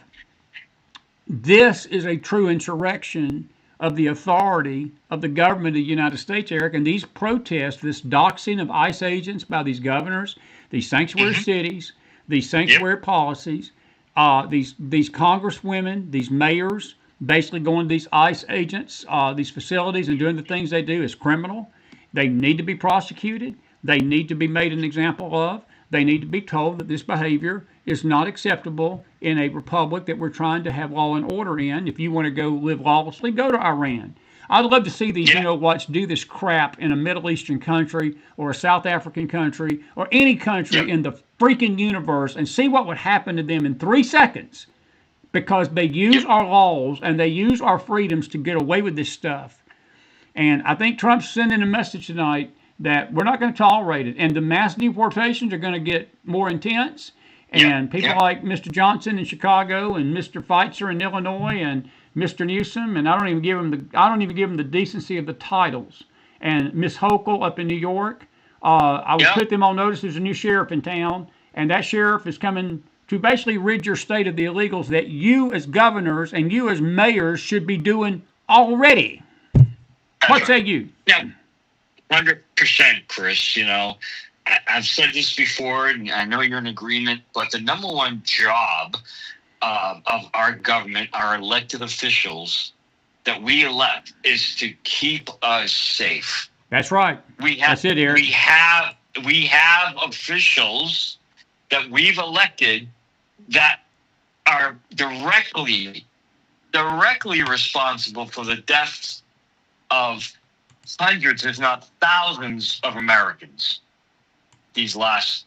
this is a true insurrection of the authority of the government of the United States, Eric. And these protests, this doxing of ICE agents by these governors, these sanctuary cities, these sanctuary policies, these congresswomen, these mayors, basically going to these ICE agents, these facilities and doing the things they do is criminal. They need to be prosecuted. They need to be made an example of. They need to be told that this behavior is not acceptable in a republic that we're trying to have law and order in. If you want to go live lawlessly, go to Iran. I'd love to see these you-know-whats do this crap in a Middle Eastern country or a South African country or any country in the freaking universe and see what would happen to them in 3 seconds because they use our laws and they use our freedoms to get away with this stuff. And I think Trump's sending a message tonight that we're not going to tolerate it. And the mass deportations are going to get more intense. And people like Mr. Johnson in Chicago and Mr. Pfizer in Illinois and Mr. Newsom, and I don't even give them the decency of the titles. And Miss Hochul up in New York, I would put them on notice. There's a new sheriff in town, and that sheriff is coming to basically rid your state of the illegals that you as governors and you as mayors should be doing already. What say you? Yeah, 100%, Chris. You know, I've said this before, and I know you're in agreement, but the number one job of our government, our elected officials that we elect, is to keep us safe. That's right. That's it, Eric. We have officials that we've elected that are directly responsible for the deaths of hundreds, if not thousands, of Americans these last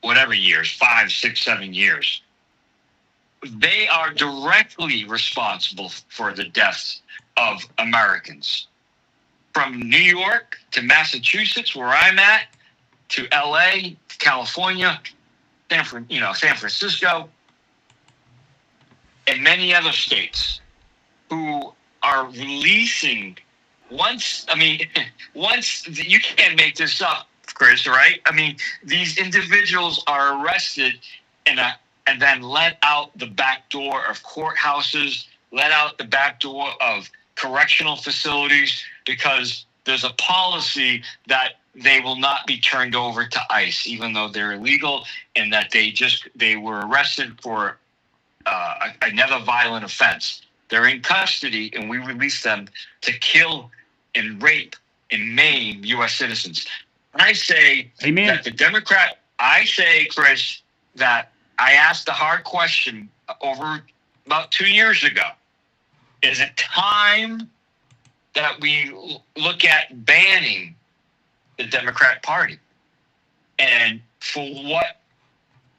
whatever years, 5, 6, 7 years. They are directly responsible for the deaths of Americans. From New York to Massachusetts, where I'm at, to LA, California, San Francisco, and many other states who are releasing once you can't make this up, Chris, right? I mean, these individuals are arrested and then let out the back door of courthouses, let out the back door of correctional facilities, because there's a policy that they will not be turned over to ICE, even though they're illegal, and that they were arrested for another violent offense. They're in custody, and we release them to kill and rape and maim U.S. citizens. I say Amen. That I say, Chris, that I asked the hard question over about 2 years ago. Is it time that we look at banning the Democrat Party? And for what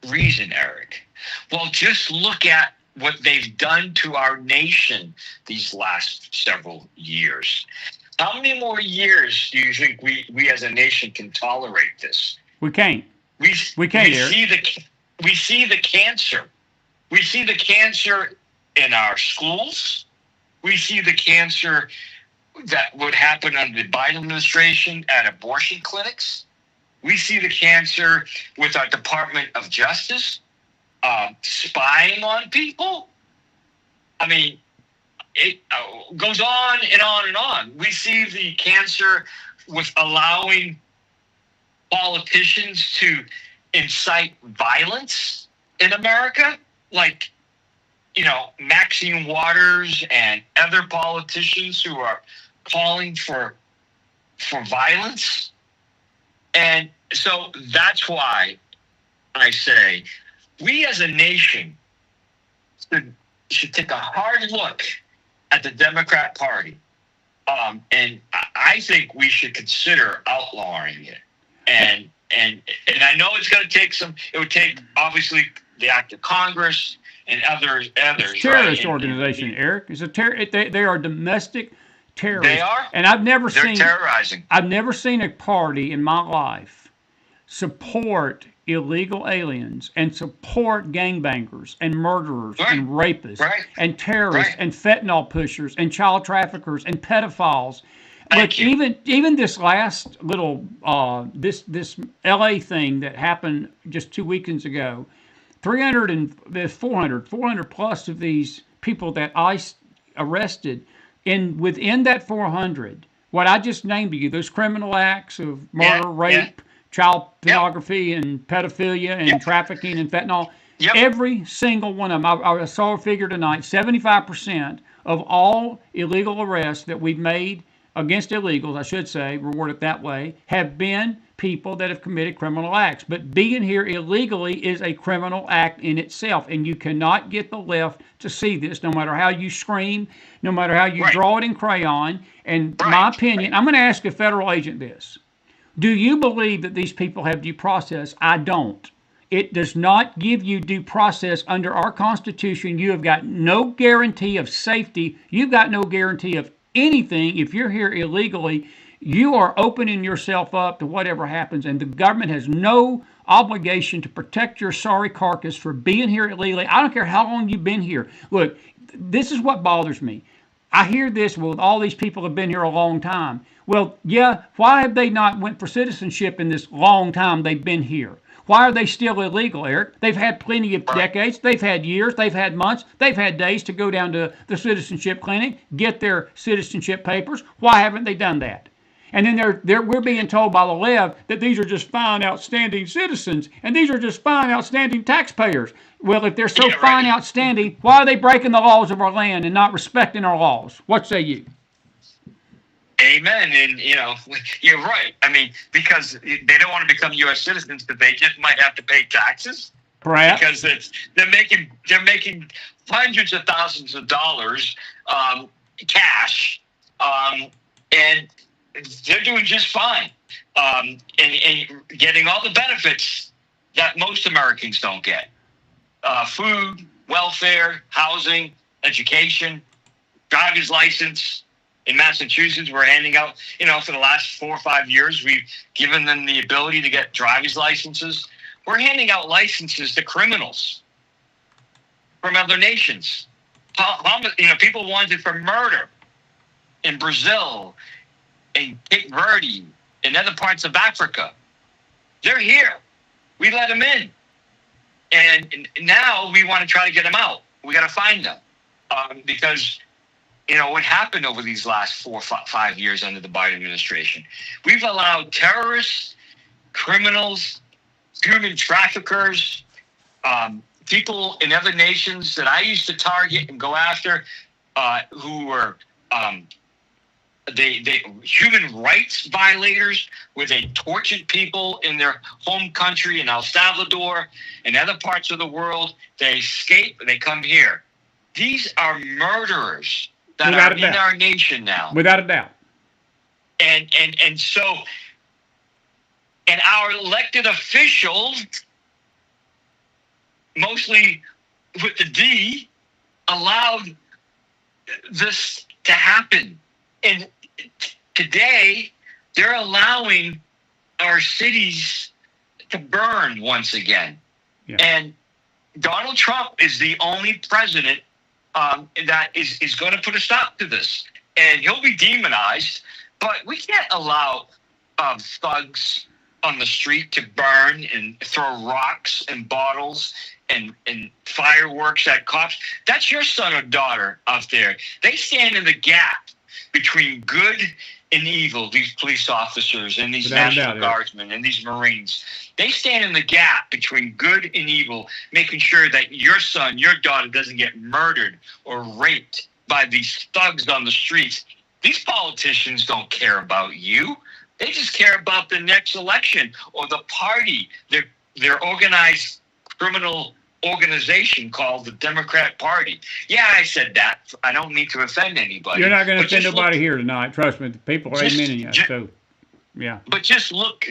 reason, Eric? Well, just look at what they've done to our nation these last several years. How many more years do you think we as a nation can tolerate this? We can't. We can't. We see the cancer. We see the cancer in our schools. We see the cancer that would happen under the Biden administration at abortion clinics. We see the cancer with our Department of Justice spying on people. I mean, it goes on and on and on. We see the cancer with allowing politicians to incite violence in America, like, Maxine Waters and other politicians who are calling for violence. And so that's why I say we as a nation should take a hard look at the Democrat Party. And I think we should consider outlawing it. And I know it's going to take it would take, obviously, the act of Congress and others. It's a terrorist organization, Eric. It's they are domestic terrorists. They are? And they're terrorizing. I've never seen a party in my life support illegal aliens and support gangbangers and murderers and rapists and terrorists and fentanyl pushers and child traffickers and pedophiles. But even this last little this LA thing that happened just 2 weekends ago, 400 plus of these people that ICE arrested, within that 400, what I just named to you, those criminal acts of murder, rape, child pornography, and pedophilia, and trafficking, and fentanyl, every single one of them, I saw a figure tonight, 75% of all illegal arrests that we've made against illegals, I should say, reward it that way, have been people that have committed criminal acts. But being here illegally is a criminal act in itself, and you cannot get the left to see this, no matter how you scream, no matter how you draw it in crayon. And my opinion, I'm going to ask a federal agent this. Do you believe that these people have due process? I don't. It does not give you due process under our Constitution. You have got no guarantee of safety. You've got no guarantee of anything. If you're here illegally, you are opening yourself up to whatever happens, and the government has no obligation to protect your sorry carcass for being here illegally. I don't care how long you've been here. Look, this is what bothers me. I hear this, well, all these people have been here a long time. Well, yeah, why have they not went for citizenship in this long time they've been here? Why are they still illegal, Eric? They've had plenty of decades. They've had years. They've had months. They've had days to go down to the citizenship clinic, get their citizenship papers. Why haven't they done that? And then we're being told by the left that these are just fine, outstanding citizens, and these are just fine, outstanding taxpayers. Well, if they're so fine, outstanding, why are they breaking the laws of our land and not respecting our laws? What say you? Amen. And, you know, you're right. I mean, because they don't want to become U.S. citizens, but they just might have to pay taxes. Perhaps. Because they're making hundreds of thousands of dollars cash, and they're doing just fine, and getting all the benefits that most Americans don't get: food, welfare, housing, education, driver's license. In Massachusetts, we're handing out, you know, for the last 4 or 5 years, we've given them the ability to get driver's licenses. We're handing out licenses to criminals from other nations. You know, people wanted for murder in Brazil, in Cape Verde, in other parts of Africa. They're here. We let them in. And now we want to try to get them out. We got to find them. Because, you know, what happened over these last 4 or 5 years under the Biden administration? We've allowed terrorists, criminals, human traffickers, people in other nations that I used to target and go after, who were they human rights violators, where they tortured people in their home country in El Salvador and other parts of the world. They escape, they come here. These are murderers that are in our nation now. Without a doubt. And so, and our elected officials, mostly with the D, allowed this to happen. And today, they're allowing our cities to burn once again. Yeah. And Donald Trump is the only president that is going to put a stop to this. And he'll be demonized, but we can't allow thugs on the street to burn and throw rocks and bottles and fireworks at cops. That's your son or daughter out there. They stand in the gap between good and evil, these police officers and these National Guardsmen and these Marines. They stand in the gap between good and evil, making sure that your son, your daughter doesn't get murdered or raped by these thugs on the streets. These politicians don't care about you. They just care about the next election or the party, their organized criminal organization called the Democrat Party. Yeah, I said that. I don't mean to offend anybody. You're not going to offend nobody here tonight. Trust me, the people are amening you. So, yeah. But just look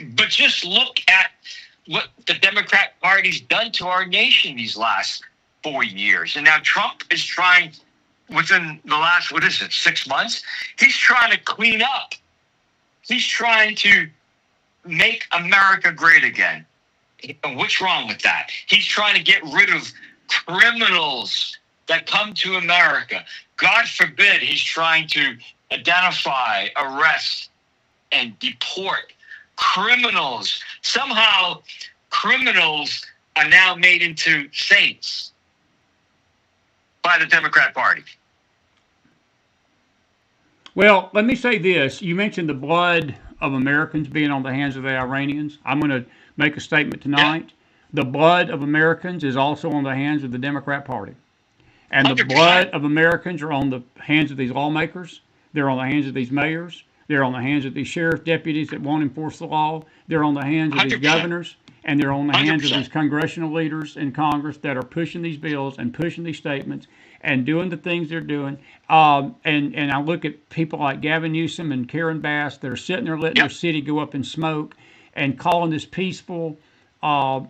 at what the Democrat Party's done to our nation these last 4 years. And now Trump is trying, within the last, 6 months, he's trying to clean up. He's trying to make America great again. And what's wrong with that? He's trying to get rid of criminals that come to America. God forbid he's trying to identify, arrest, and deport criminals. Somehow, criminals are now made into saints by the Democrat Party. Well, let me say this. You mentioned the blood of Americans being on the hands of the Iranians. I'm going to make a statement tonight. Yeah. The blood of Americans is also on the hands of the Democrat Party. And 100%. The blood of Americans are on the hands of these lawmakers. They're on the hands of these mayors. They're on the hands of these sheriff deputies that won't enforce the law. They're on the hands of 100%. These governors. And they're on the 100%. Hands of these congressional leaders in Congress that are pushing these bills and pushing these statements and doing the things they're doing. And I look at people like Gavin Newsom and Karen Bass that are sitting there letting their city go up in smoke and calling this peaceful, and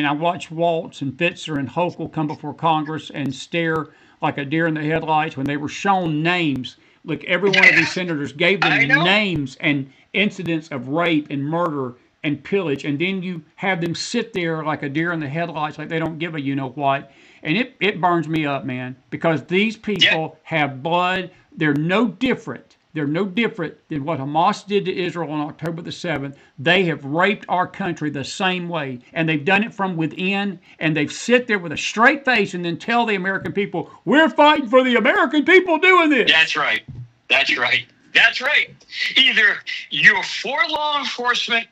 I watch Waltz and Fitzer and Hochul come before Congress and stare like a deer in the headlights when they were shown names. Look, every one of these senators gave them names and incidents of rape and murder and pillage, and then you have them sit there like a deer in the headlights, like they don't give a you-know-what. And it burns me up, man, because these people have blood. They're no different They're no different than what Hamas did to Israel on October the 7th. They have raped our country the same way, and they've done it from within, and they've sit there with a straight face and then tell the American people, we're fighting for the American people doing this. That's right. That's right. That's right. Either you're for law enforcement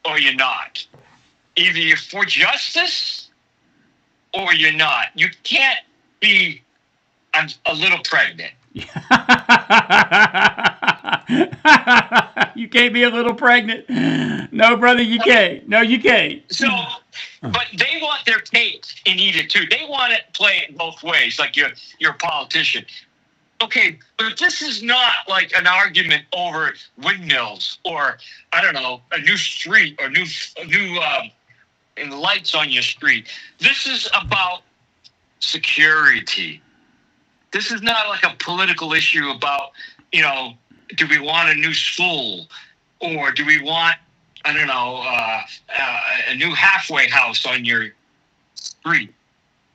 or you're not. Either you're for justice or you're not. You can't be a little pregnant. You can't be a little pregnant. No, brother, you can't. No, you can't. So, but they want their cake and eat it too. They want it play it both ways, like you're a politician. Okay, but this is not like an argument over windmills or, I don't know, a new street or new and lights on your street. This is about security. This is not like a political issue about, do we want a new school or do we want, I don't know, a new halfway house on your street.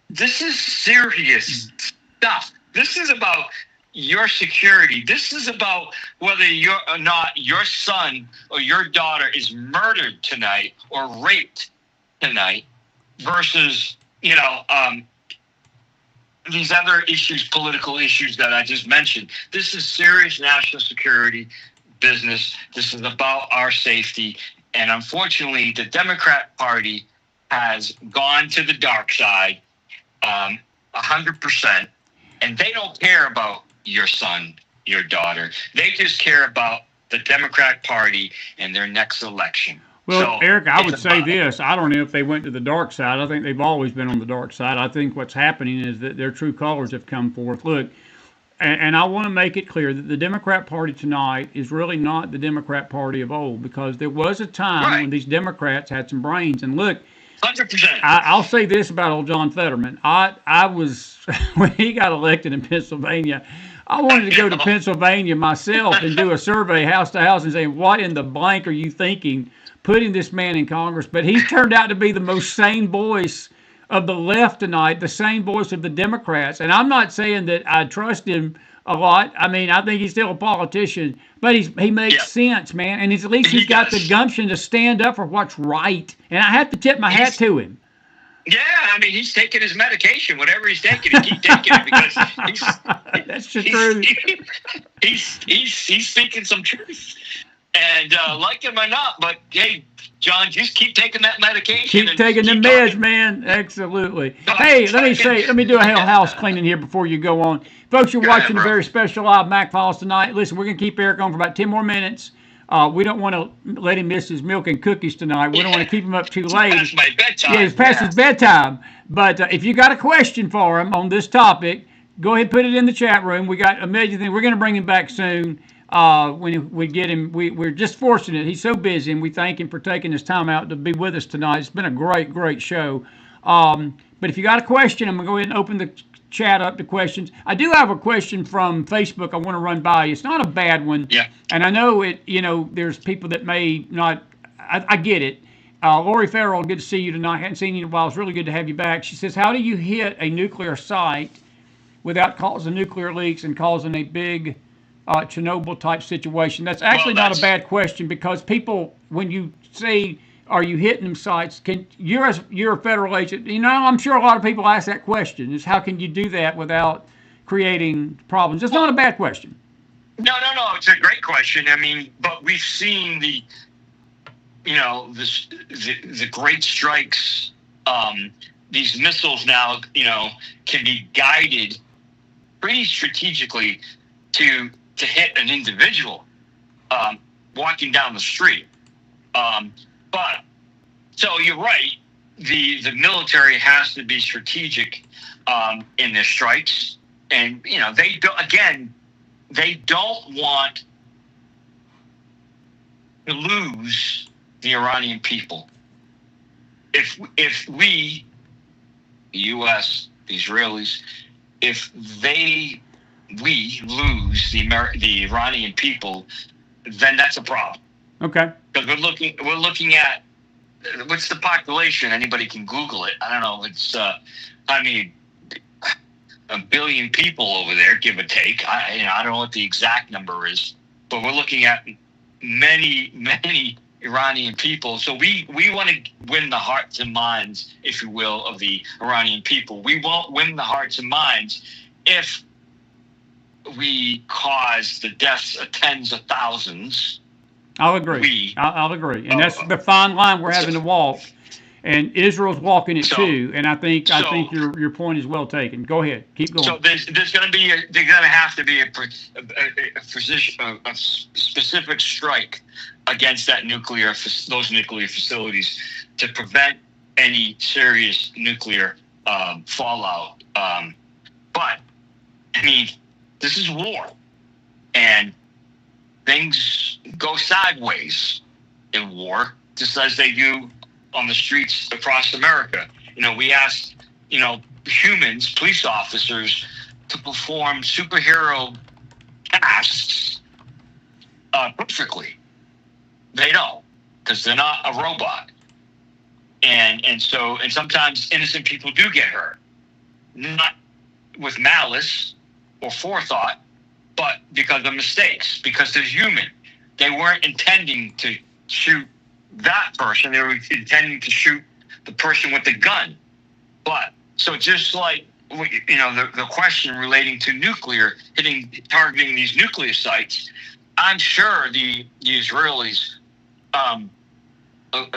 This is serious stuff. This is about your security. This is about whether you're or not your son or your daughter is murdered tonight or raped tonight versus, these other issues, political issues that I just mentioned. This is serious national security business. This is about our safety. And unfortunately, the Democrat Party has gone to the dark side 100%. And they don't care about your son, your daughter. They just care about the Democrat Party and their next election. Well, so, Eric, I would say this. I don't know if they went to the dark side. I think they've always been on the dark side. I think what's happening is that their true colors have come forth. Look, and I want to make it clear that the Democrat Party tonight is really not the Democrat Party of old, because there was a time when these Democrats had some brains. And look, 100%. I'll say this about old John Fetterman. I was, when he got elected in Pennsylvania, I wanted to go to Pennsylvania myself and do a survey house to house and say, what in the blank are you thinking putting this man in Congress? But he's turned out to be the most sane voice of the left tonight, the sane voice of the Democrats. And I'm not saying that I trust him a lot. I mean, I think he's still a politician, but he makes sense, man. And at least he's got the gumption to stand up for what's right. And I have to tip my hat to him. Yeah, I mean, he's taking his medication, whatever he's taking, he keep taking it because that's the truth. He's speaking some truth. And like him or not, but hey, John, just keep taking that medication. Keep taking the meds, man. Absolutely. Hey, let me do a house cleaning here before you go on. Folks, you're watching a very special live Mac Files tonight. Listen, we're going to keep Eric on for about 10 more minutes. We don't want to let him miss his milk and cookies tonight. We don't want to keep him up too late. It's past my bedtime. Yeah, it's past his bedtime. But if you got a question for him on this topic, go ahead and put it in the chat room. We got a million things. We're going to bring him back soon. When we get him, we're just fortunate. He's so busy, and we thank him for taking his time out to be with us tonight. It's been a great, great show. But if you got a question, I'm going to go ahead and open the chat up to questions. I do have a question from Facebook I want to run by you. It's not a bad one. Yeah. And I know there's people that may not, I get it. Lori Farrell, good to see you tonight. Hadn't seen you in a while. It's really good to have you back. She says, how do you hit a nuclear site without causing nuclear leaks and causing a big Chernobyl type situation? That's actually not a bad question, because people, when you say, are you hitting them sites, you're a federal agent, I'm sure a lot of people ask that question, is how can you do that without creating problems? It's not a bad question. No, it's a great question. I mean, but we've seen the great strikes, these missiles now, can be guided pretty strategically to hit an individual walking down the street. But so you're right. The military has to be strategic in their strikes, and they don't want to lose the Iranian people. If we, the U.S., the Israelis, if we lose the Iranian people, then that's a problem. Okay. Because we're looking at what's the population. Anybody can Google it. I don't know. It's a billion people over there, give or take. I don't know what the exact number is, but we're looking at many Iranian people. So we want to win the hearts and minds, if you will, of the Iranian people. We won't win the hearts and minds if we cause the deaths of tens of thousands. I'll agree. I'll agree. And that's the fine line we're having to walk. And Israel's walking it too. And I think your point is well taken. Go ahead. Keep going. So there's going to have to be a specific strike against those nuclear facilities to prevent any serious nuclear fallout. But I mean, this is war, and things go sideways in war, just as they do on the streets across America. We ask, humans, police officers, to perform superhero tasks perfectly. They don't, because they're not a robot. And sometimes innocent people do get hurt, not with malice or forethought, but because of mistakes, because they're human. They weren't intending to shoot that person. They were intending to shoot the person with the gun. But so just like the question relating to nuclear, targeting these nuclear sites, I'm sure the Israelis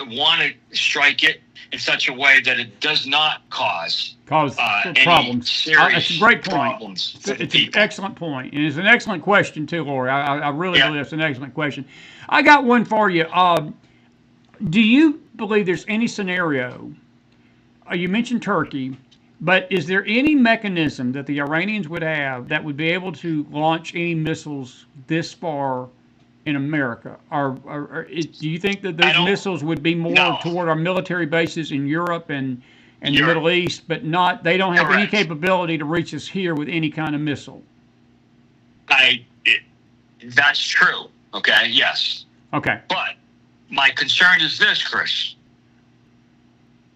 want to strike it in such a way that it does not cause problems. Serious it's a great point. Problems. It's an excellent point, and it's an excellent question too, Lori. I really believe it's an excellent question. I got one for you. Do you believe there's any scenario? You mentioned Turkey, but is there any mechanism that the Iranians would have that would be able to launch any missiles this far in America? Or do you think that those missiles would be more toward our military bases in Europe and the Middle East, but they don't have any capability to reach us here with any kind of missile? That's true. Okay. Yes. Okay. But my concern is this, Chris,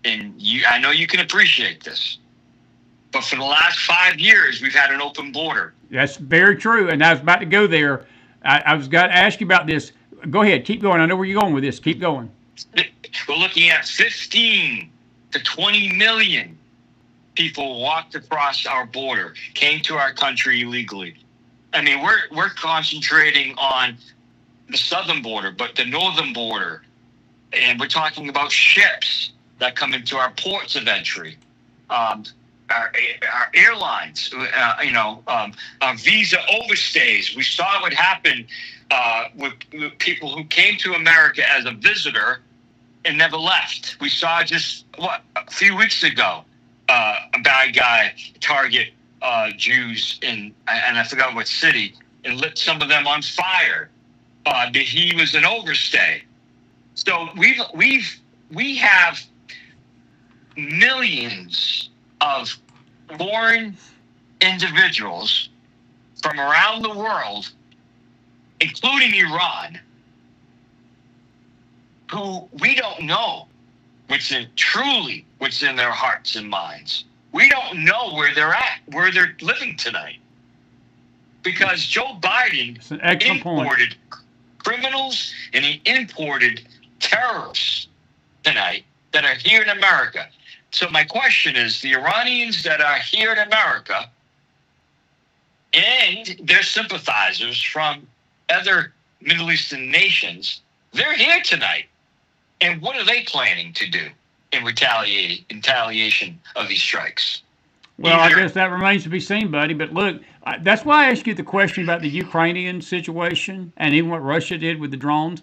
and I know you can appreciate this, but for the last 5 years, we've had an open border. That's very true, and I was about to go there. I was going to ask you about this. Go ahead. Keep going. I know where you're going with this. Keep going. We're looking at 15 to 20 million people walked across our border, came to our country illegally. I mean, we're concentrating on the southern border, but the northern border, and we're talking about ships that come into our ports of entry, our airlines, our visa overstays. We saw what happened with people who came to America as a visitor and never left. We saw just a few weeks ago, a bad guy target Jews and I forgot what city and lit some of them on fire. He was an overstay. So we have millions of foreign individuals from around the world, including Iran, who we don't know what's in their hearts and minds. We don't know where they're at, where they're living tonight. Because Joe Biden imported criminals and he imported terrorists tonight that are here in America. So my question is, the Iranians that are here in America and their sympathizers from other Middle Eastern nations, they're here tonight. And what are they planning to do in retaliation of these strikes? Well, I guess that remains to be seen, buddy. But look, that's why I asked you the question about the Ukrainian situation and even what Russia did with the drones.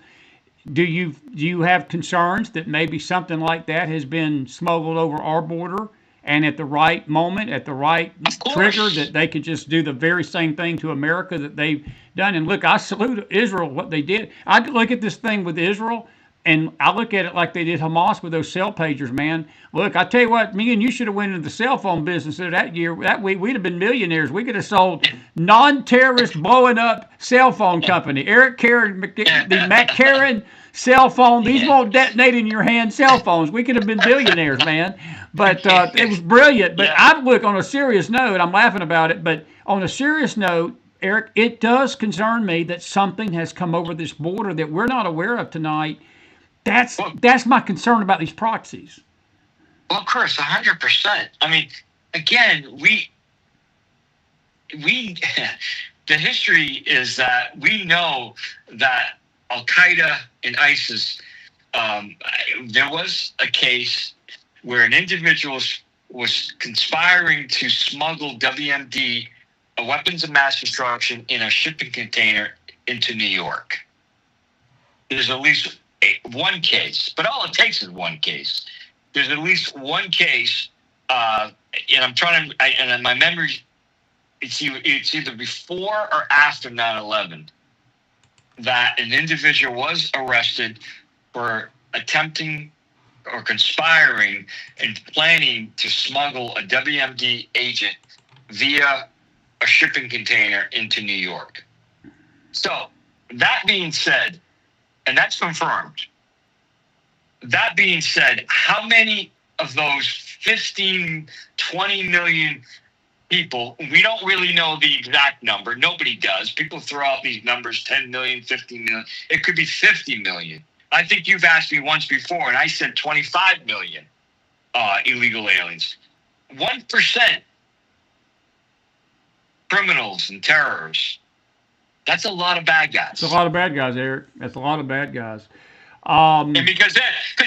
Do you have concerns that maybe something like that has been smuggled over our border, and at the right moment, at the right trigger, that they could just do the very same thing to America that they've done? And look, I salute Israel, what they did. I look at this thing with Israel, and I look at it like they did Hamas with those cell pagers, man. Look, I tell you what, me and you should have went into the cell phone business there that week. We'd have been millionaires. We could have sold non-terrorist blowing up cell phone company. Eric Caron, the Caron cell phone. These won't detonate in your hand. Cell phones. We could have been billionaires, man. But it was brilliant. But I look, on a serious note, I'm laughing about it, but on a serious note, Eric, it does concern me that something has come over this border that we're not aware of tonight. That's my concern about these proxies. Well, of course, 100%. I mean, again, the history is that we know that Al-Qaeda and ISIS, there was a case where an individual was conspiring to smuggle WMD, weapons of mass destruction, in a shipping container into New York. There's at least one case, but all it takes is one case. There's at least one case, and I'm trying to, and in my memory, it's either before or after 9/11 that an individual was arrested for attempting or conspiring and planning to smuggle a WMD agent via a shipping container into New York. So, that being said, and that's confirmed, that being said, how many of those 15, 20 million people, we don't really know the exact number. Nobody does. People throw out these numbers, 10 million, 15 million. It could be 50 million. I think you've asked me once before, and I said 25 million illegal aliens. 1% criminals and terrorists. That's a lot of bad guys. It's a lot of bad guys, Eric. That's a lot of bad guys. And because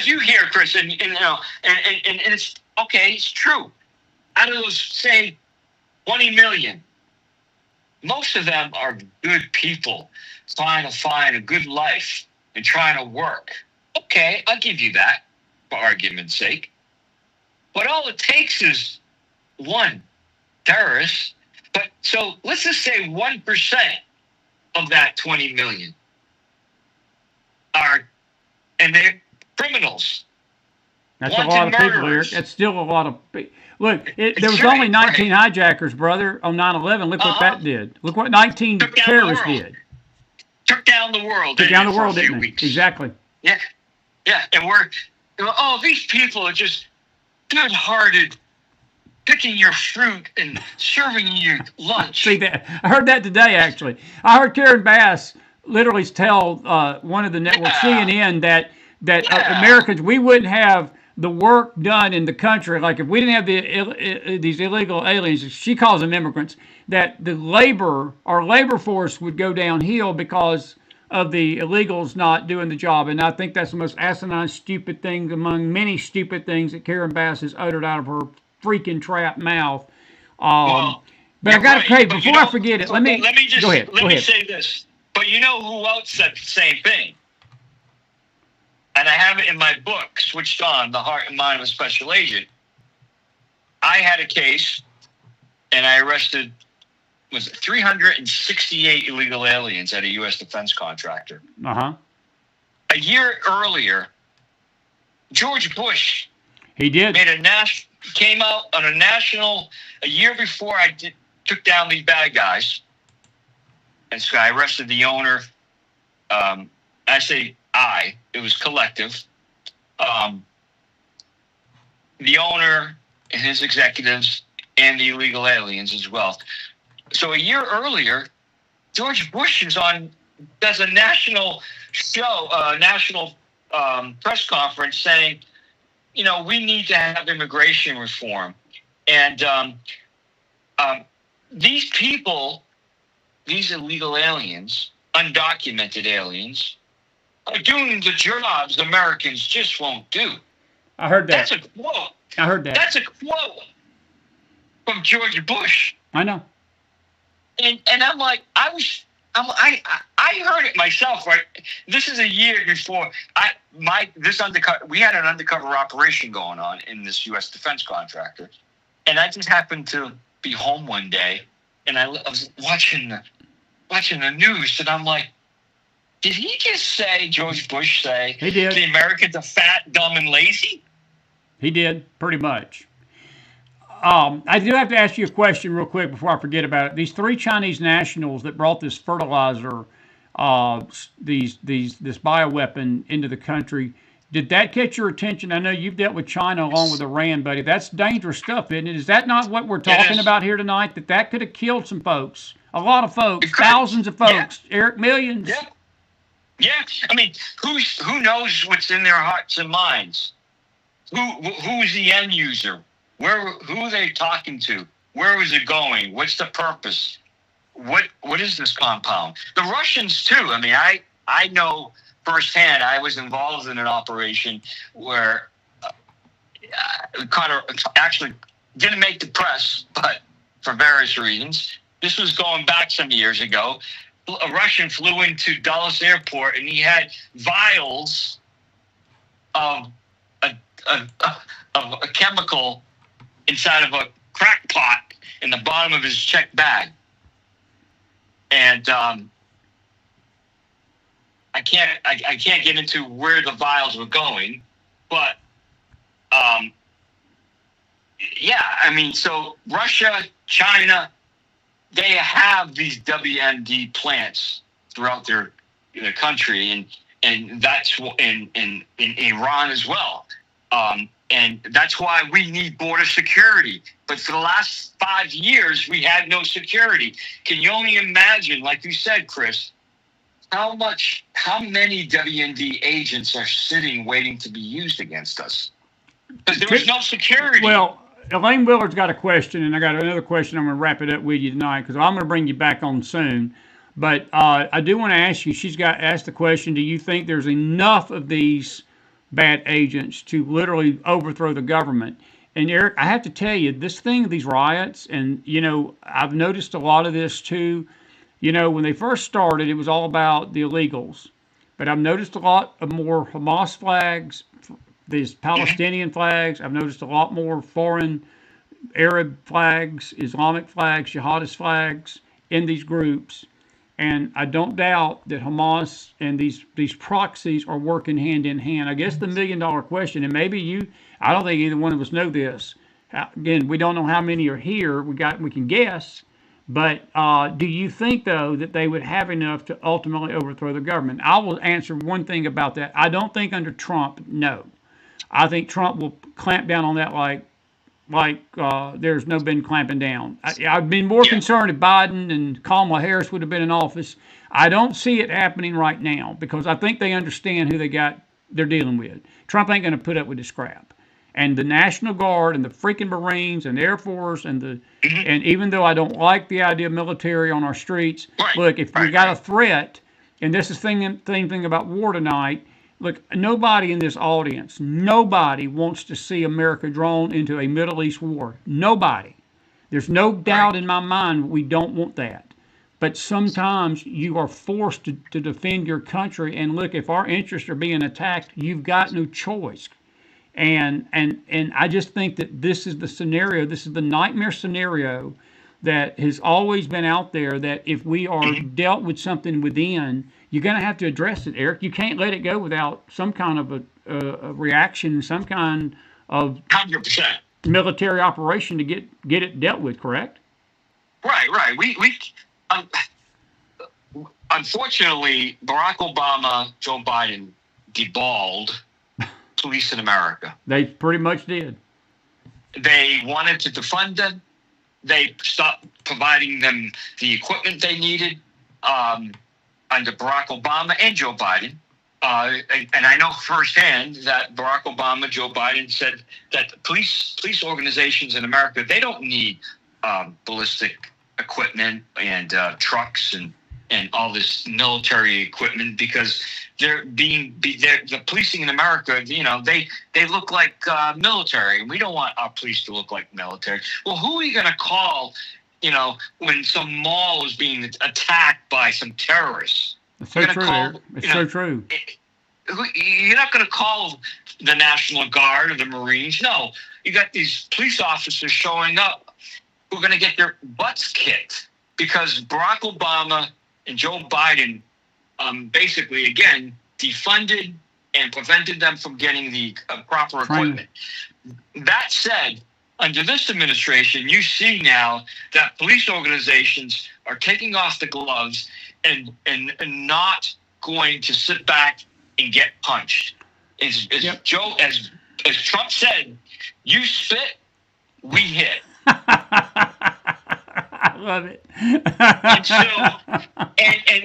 you hear, Chris, and you know, and it's okay, it's true. Out of those, say, 20 million, most of them are good people trying to find a good life and trying to work. Okay, I'll give you that for argument's sake. But all it takes is one terrorist. But so let's just say 1% of that 20 million and they're criminals. That's a lot of people, Eric. That's still a lot of people. Look, there was only 19 hijackers, brother, on 9/11. Look what that did. Look what 19 terrorists did. Took down the world. Took down the world, didn't it? Exactly. Yeah. Yeah. And these people are just good-hearted, picking your fruit and serving you lunch. See that? I heard that today, actually. I heard Karen Bass literally tell one of the networks, CNN, that Americans, we wouldn't have the work done in the country, like if we didn't have these illegal aliens, she calls them immigrants, that our labor force would go downhill because of the illegals not doing the job. And I think that's the most asinine, stupid thing among many stupid things that Karen Bass has uttered out of her freaking trap mouth. But I got to pay, before I forget it, let me say this. But you know who else said the same thing? And I have it in my book, Switched On, The Heart and Mind of a Special Agent. I had a case, and I arrested, 368 illegal aliens at a U.S. defense contractor. Uh-huh. A year earlier, George Bush came out on a national, a year before I took down these bad guys. And so I arrested the owner. It was collective. The owner and his executives and the illegal aliens as well. So a year earlier, George Bush does a national show, national press conference saying, we need to have immigration reform. And these people, these illegal aliens, undocumented aliens, are doing the jobs Americans just won't do. I heard that. That's a quote. I heard that. That's a quote from George Bush. I know. And I'm like, I heard it myself, right? This is a year before we had an undercover operation going on in this U.S. defense contractor. And I just happened to be home one day, and I was watching the news, and I'm like, did he just say, George Bush say, he did, the Americans are fat, dumb, and lazy? He did, pretty much. I do have to ask you a question real quick before I forget about it. These 3 Chinese nationals that brought this fertilizer this bioweapon into the country. Did that catch your attention? I know you've dealt with China along with Iran, buddy. That's dangerous stuff, isn't it? Is that not what we're talking about here tonight? That could have killed some folks, a lot of folks, thousands of folks, Eric, millions. Yeah. Yeah. I mean, who knows what's in their hearts and minds? Who's the end user? Who are they talking to? Where is it going? What's the purpose? What is this compound? The Russians too. I mean, I know firsthand. I was involved in an operation where actually didn't make the press, but for various reasons. This was going back some years ago. A Russian flew into Dulles Airport and he had vials of a chemical inside of a crack pot in the bottom of his check bag. And I can't get into where the vials were going, but yeah, I mean, so Russia, China, they have these WMD plants throughout their country, and that's in Iran as well. And that's why we need border security. But for the last 5 years, we had no security. Can you only imagine, like you said, Chris, how many WMD agents are sitting waiting to be used against us? Because there was no security. Well, Elaine Willard's got a question, and I got another question. I'm going to wrap it up with you tonight because I'm going to bring you back on soon. But I do want to ask you, she's got asked the question, do you think there's enough of these bad agents to literally overthrow the government? And Eric, I have to tell you, this thing, these riots, and, I've noticed a lot of this too. When they first started, it was all about the illegals. But I've noticed a lot of more Hamas flags, these Palestinian flags. I've noticed a lot more foreign Arab flags, Islamic flags, jihadist flags in these groups. And I don't doubt that Hamas and these proxies are working hand in hand. I guess the $1 million question, and maybe I don't think either one of us know this. Again, we don't know how many are here. We can guess. But do you think, though, that they would have enough to ultimately overthrow the government? I will answer one thing about that. I don't think under Trump, no. I think Trump will clamp down on that like there's no been clamping down. I've been more concerned if Biden and Kamala Harris would have been in office. I don't see it happening right now because I think they understand who they're dealing with. Trump ain't going to put up with this crap. And the National Guard and the freaking Marines and the Air Force and even though I don't like the idea of military on our streets, look, if we got a threat, and this is the thing about war tonight. Look, nobody in this audience, nobody wants to see America drawn into a Middle East war. Nobody. There's no doubt in my mind we don't want that. But sometimes you are forced to defend your country. And look, if our interests are being attacked, you've got no choice. And I just think that this is the scenario, this is the nightmare scenario that has always been out there, that if we are dealt with something within, you're going to have to address it, Eric. You can't let it go without some kind of a reaction, some kind of 100% military operation to get it dealt with, correct? Right. We unfortunately, Barack Obama, Joe Biden deballed police in America. They pretty much did. They wanted to defund them. They stopped providing them the equipment they needed under Barack Obama and Joe Biden. And I know firsthand that Barack Obama, Joe Biden said that police organizations in America, they don't need ballistic equipment and trucks and all this military equipment because the policing in America, they look like military, and we don't want our police to look like military. Well, who are you going to call, when some mall is being attacked by some terrorists? It's so true. It's so true. You're not going to call the National Guard or the Marines. No, you got these police officers showing up who are going to get their butts kicked because Barack Obama and Joe Biden basically, again, defunded and prevented them from getting the proper equipment. That said, under this administration, you see now that police organizations are taking off the gloves and not going to sit back and get punched. As Trump said, you spit, we hit. I love it.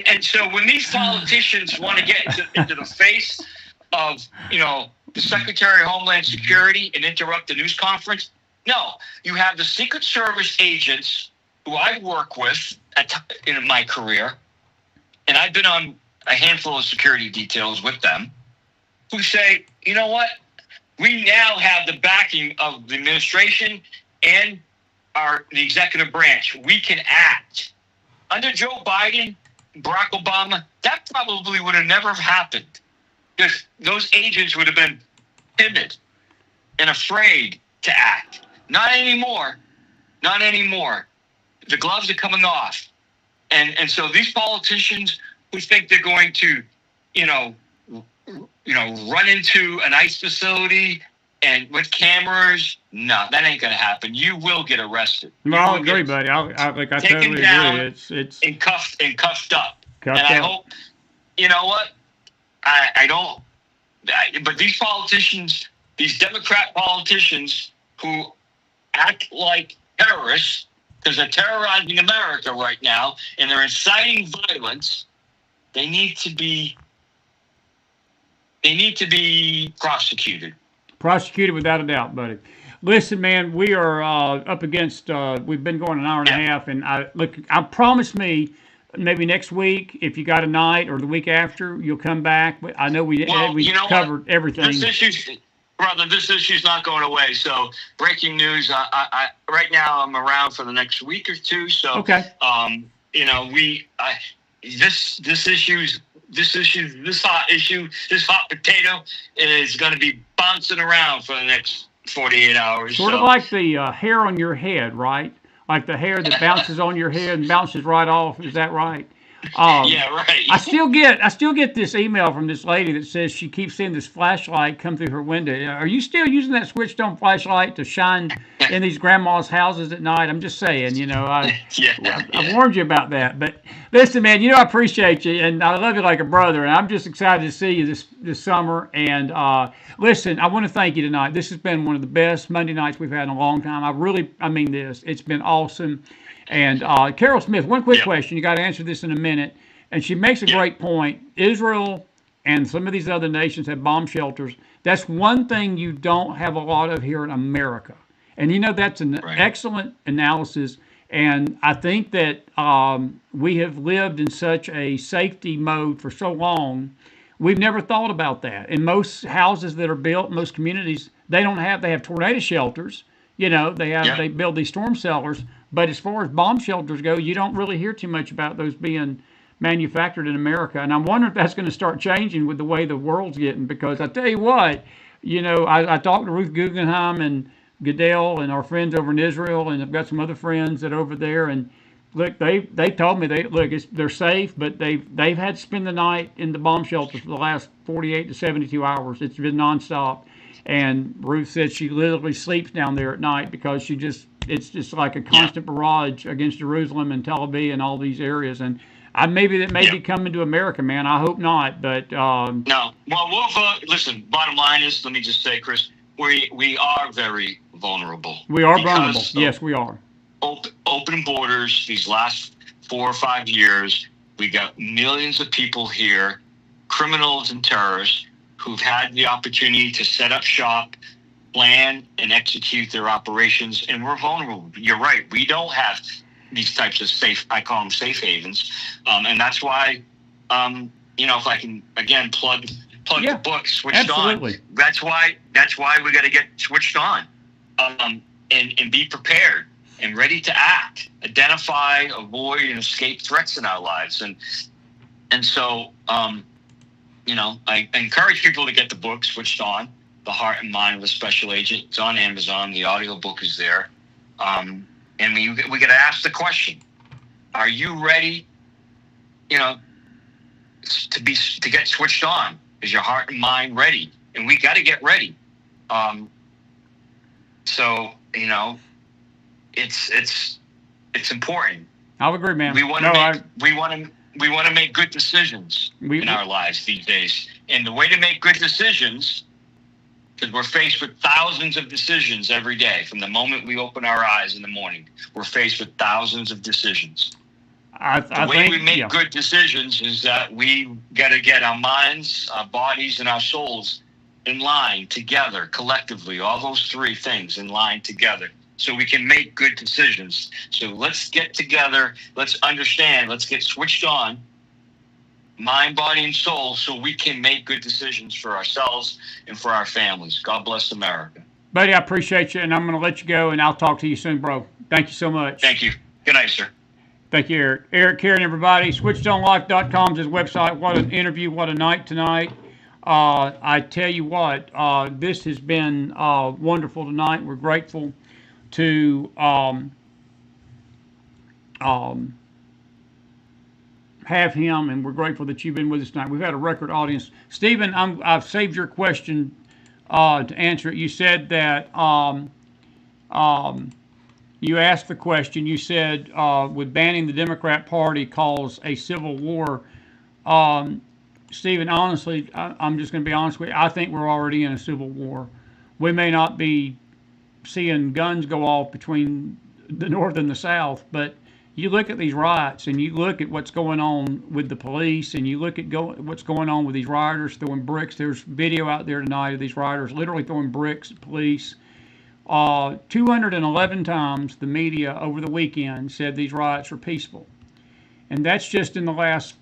and so when these politicians want to get into the face of, the Secretary of Homeland Security and interrupt the news conference, no, you have the Secret Service agents who I work with in my career, and I've been on a handful of security details with them, who say, you know what? We now have the backing of the administration and the executive branch. We can act. Under Joe Biden, Barack Obama, that probably would have never happened, because those agents would have been timid and afraid to act. Not anymore. Not anymore. The gloves are coming off. And so these politicians who think they're going to, run into an ICE facility and with cameras, no, that ain't going to happen. You will get arrested. No, I agree, buddy. I totally agree. It's and cuffed up. Cuffed and I up. hope, you know what? I don't. But these politicians, these Democrat politicians who act like terrorists, because they're terrorizing America right now, and they're inciting violence, they need to be prosecuted. Prosecuted without a doubt, buddy. Listen, man, we are up against. We've been going an hour and a half, and I promise me, maybe next week, if you got a night, or the week after, you'll come back. I know we covered everything. This issue's not going away. So, breaking news. I right now I'm around for the next week or two. So, okay. This hot potato is going to be bouncing around for the next 48 hours. Sort of like the hair on your head, right? Like the hair that bounces on your head and bounces right off. Is that right? Yeah, right. I still get this email from this lady that says she keeps seeing this flashlight come through her window. Are you still using that switched on flashlight to shine in these grandma's houses at night? I'm just saying, I warned you about that. But listen, man, I appreciate you, and I love you like a brother, and I'm just excited to see you this summer. And listen, I want to thank you tonight. This has been one of the best Monday nights we've had in a long time. I mean this. It's been awesome. And Carol Smith, one quick question. You got to answer this in a minute. And she makes a great point. Israel and some of these other nations have bomb shelters. That's one thing you don't have a lot of here in America. And that's an excellent analysis. And I think that we have lived in such a safety mode for so long, we've never thought about that. In most houses that are built, most communities, they have tornado shelters. They build these storm cellars. But as far as bomb shelters go, you don't really hear too much about those being manufactured in America. And I'm wondering if that's going to start changing with the way the world's getting. Because I tell you what, I talked to Ruth Guggenheim and Goodell and our friends over in Israel, and I've got some other friends that are over there. And look, they told me they're safe, but they've had to spend the night in the bomb shelters for the last 48 to 72 hours. It's been nonstop. And Ruth said she literally sleeps down there at night because it's just like a constant barrage against Jerusalem and Tel Aviv and all these areas. And maybe that may be coming to America, man. I hope not, but no. Well, listen. Bottom line is, let me just say, Chris, we are very vulnerable. We are vulnerable. Yes, we are. Open borders. These last 4 or 5 years, we got millions of people here, criminals and terrorists, who've had the opportunity to set up shop, plan, and execute their operations, and we're vulnerable. You're right. We don't have these types of I call them safe havens, and that's why, if I can again plug the book Switched On. That's why we got to get switched on, and be prepared and ready to act, identify, avoid, and escape threats in our lives, and so. I encourage people to get the book Switched On, The Heart and Mind of a Special Agent. It's on Amazon. The audiobook is there. And we got to ask the question, are you ready, to get switched on? Is your heart and mind ready? And we got to get ready. So you know, it's important. I'll agree, man. We want to make good decisions in our lives these days, and the way to make good decisions, because we're faced with thousands of decisions every day. From the moment we open our eyes in the morning, we're faced with thousands of decisions. The way we make good decisions is that we got to get our minds, our bodies, and our souls in line together, collectively. All those three things in line together, so we can make good decisions. So let's get together. Let's understand. Let's get switched on, mind, body, and soul, so we can make good decisions for ourselves and for our families. God bless America. Buddy, I appreciate you, and I'm going to let you go, and I'll talk to you soon, bro. Thank you so much. Thank you. Good night, sir. Thank you, Eric. Eric, Caron, everybody. SwitchedOnLife.com is his website. What an interview. What a night tonight. I tell you what, this has been wonderful tonight. We're grateful to have him, and we're grateful that you've been with us tonight. We've had a record audience. Stephen, I've saved your question to answer it. You said that you asked the question. You said, would banning the Democrat Party cause a civil war? Stephen, honestly, I'm just going to be honest with you. I think we're already in a civil war. We may not be seeing guns go off between the North and the South, but you look at these riots, and you look at what's going on with the police, and you look at what's going on with these rioters throwing bricks. There's video out there tonight of these rioters literally throwing bricks at police. 211 times the media over the weekend said these riots are peaceful. And that's just in the last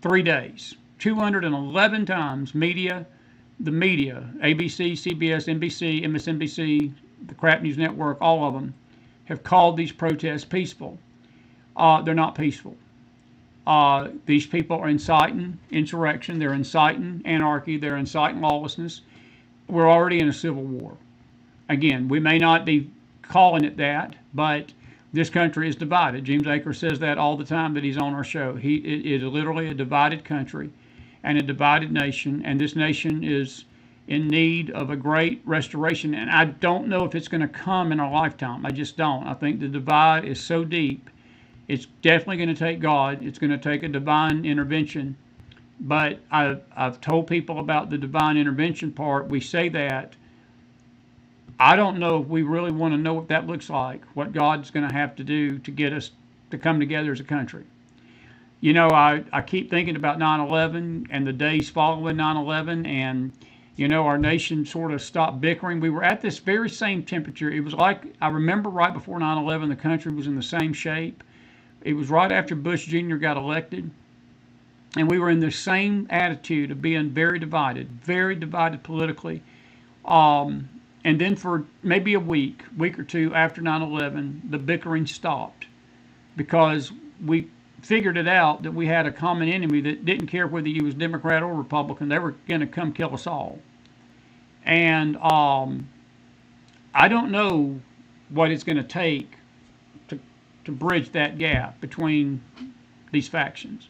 3 days. 211 times the media, ABC, CBS, NBC, MSNBC, the Crap News Network, all of them, have called these protests peaceful. They're not peaceful. These people are inciting insurrection. They're inciting anarchy. They're inciting lawlessness. We're already in a civil war. Again, we may not be calling it that, but this country is divided. James Akers says that all the time that he's on our show. It is literally a divided country and a divided nation, and this nation is in need of a great restoration. And I don't know if it's going to come in our lifetime. I just don't. I think the divide is so deep. It's definitely going to take God. It's going to take a divine intervention. But I've told people about the divine intervention part. We say that. I don't know if we really want to know what that looks like, what God's going to have to do to get us to come together as a country. You know, I keep thinking about 9/11 and the days following 9/11, and, you know, our nation sort of stopped bickering. We were at this very same temperature. It was like, I remember right before 9/11, the country was in the same shape. It was right after Bush Jr. got elected, and we were in the same attitude of being very divided politically. And then for maybe a week or two after 9/11, the bickering stopped, because we figured it out that we had a common enemy that didn't care whether he was Democrat or Republican. They were going to come kill us all. And I don't know what it's going to take to bridge that gap between these factions.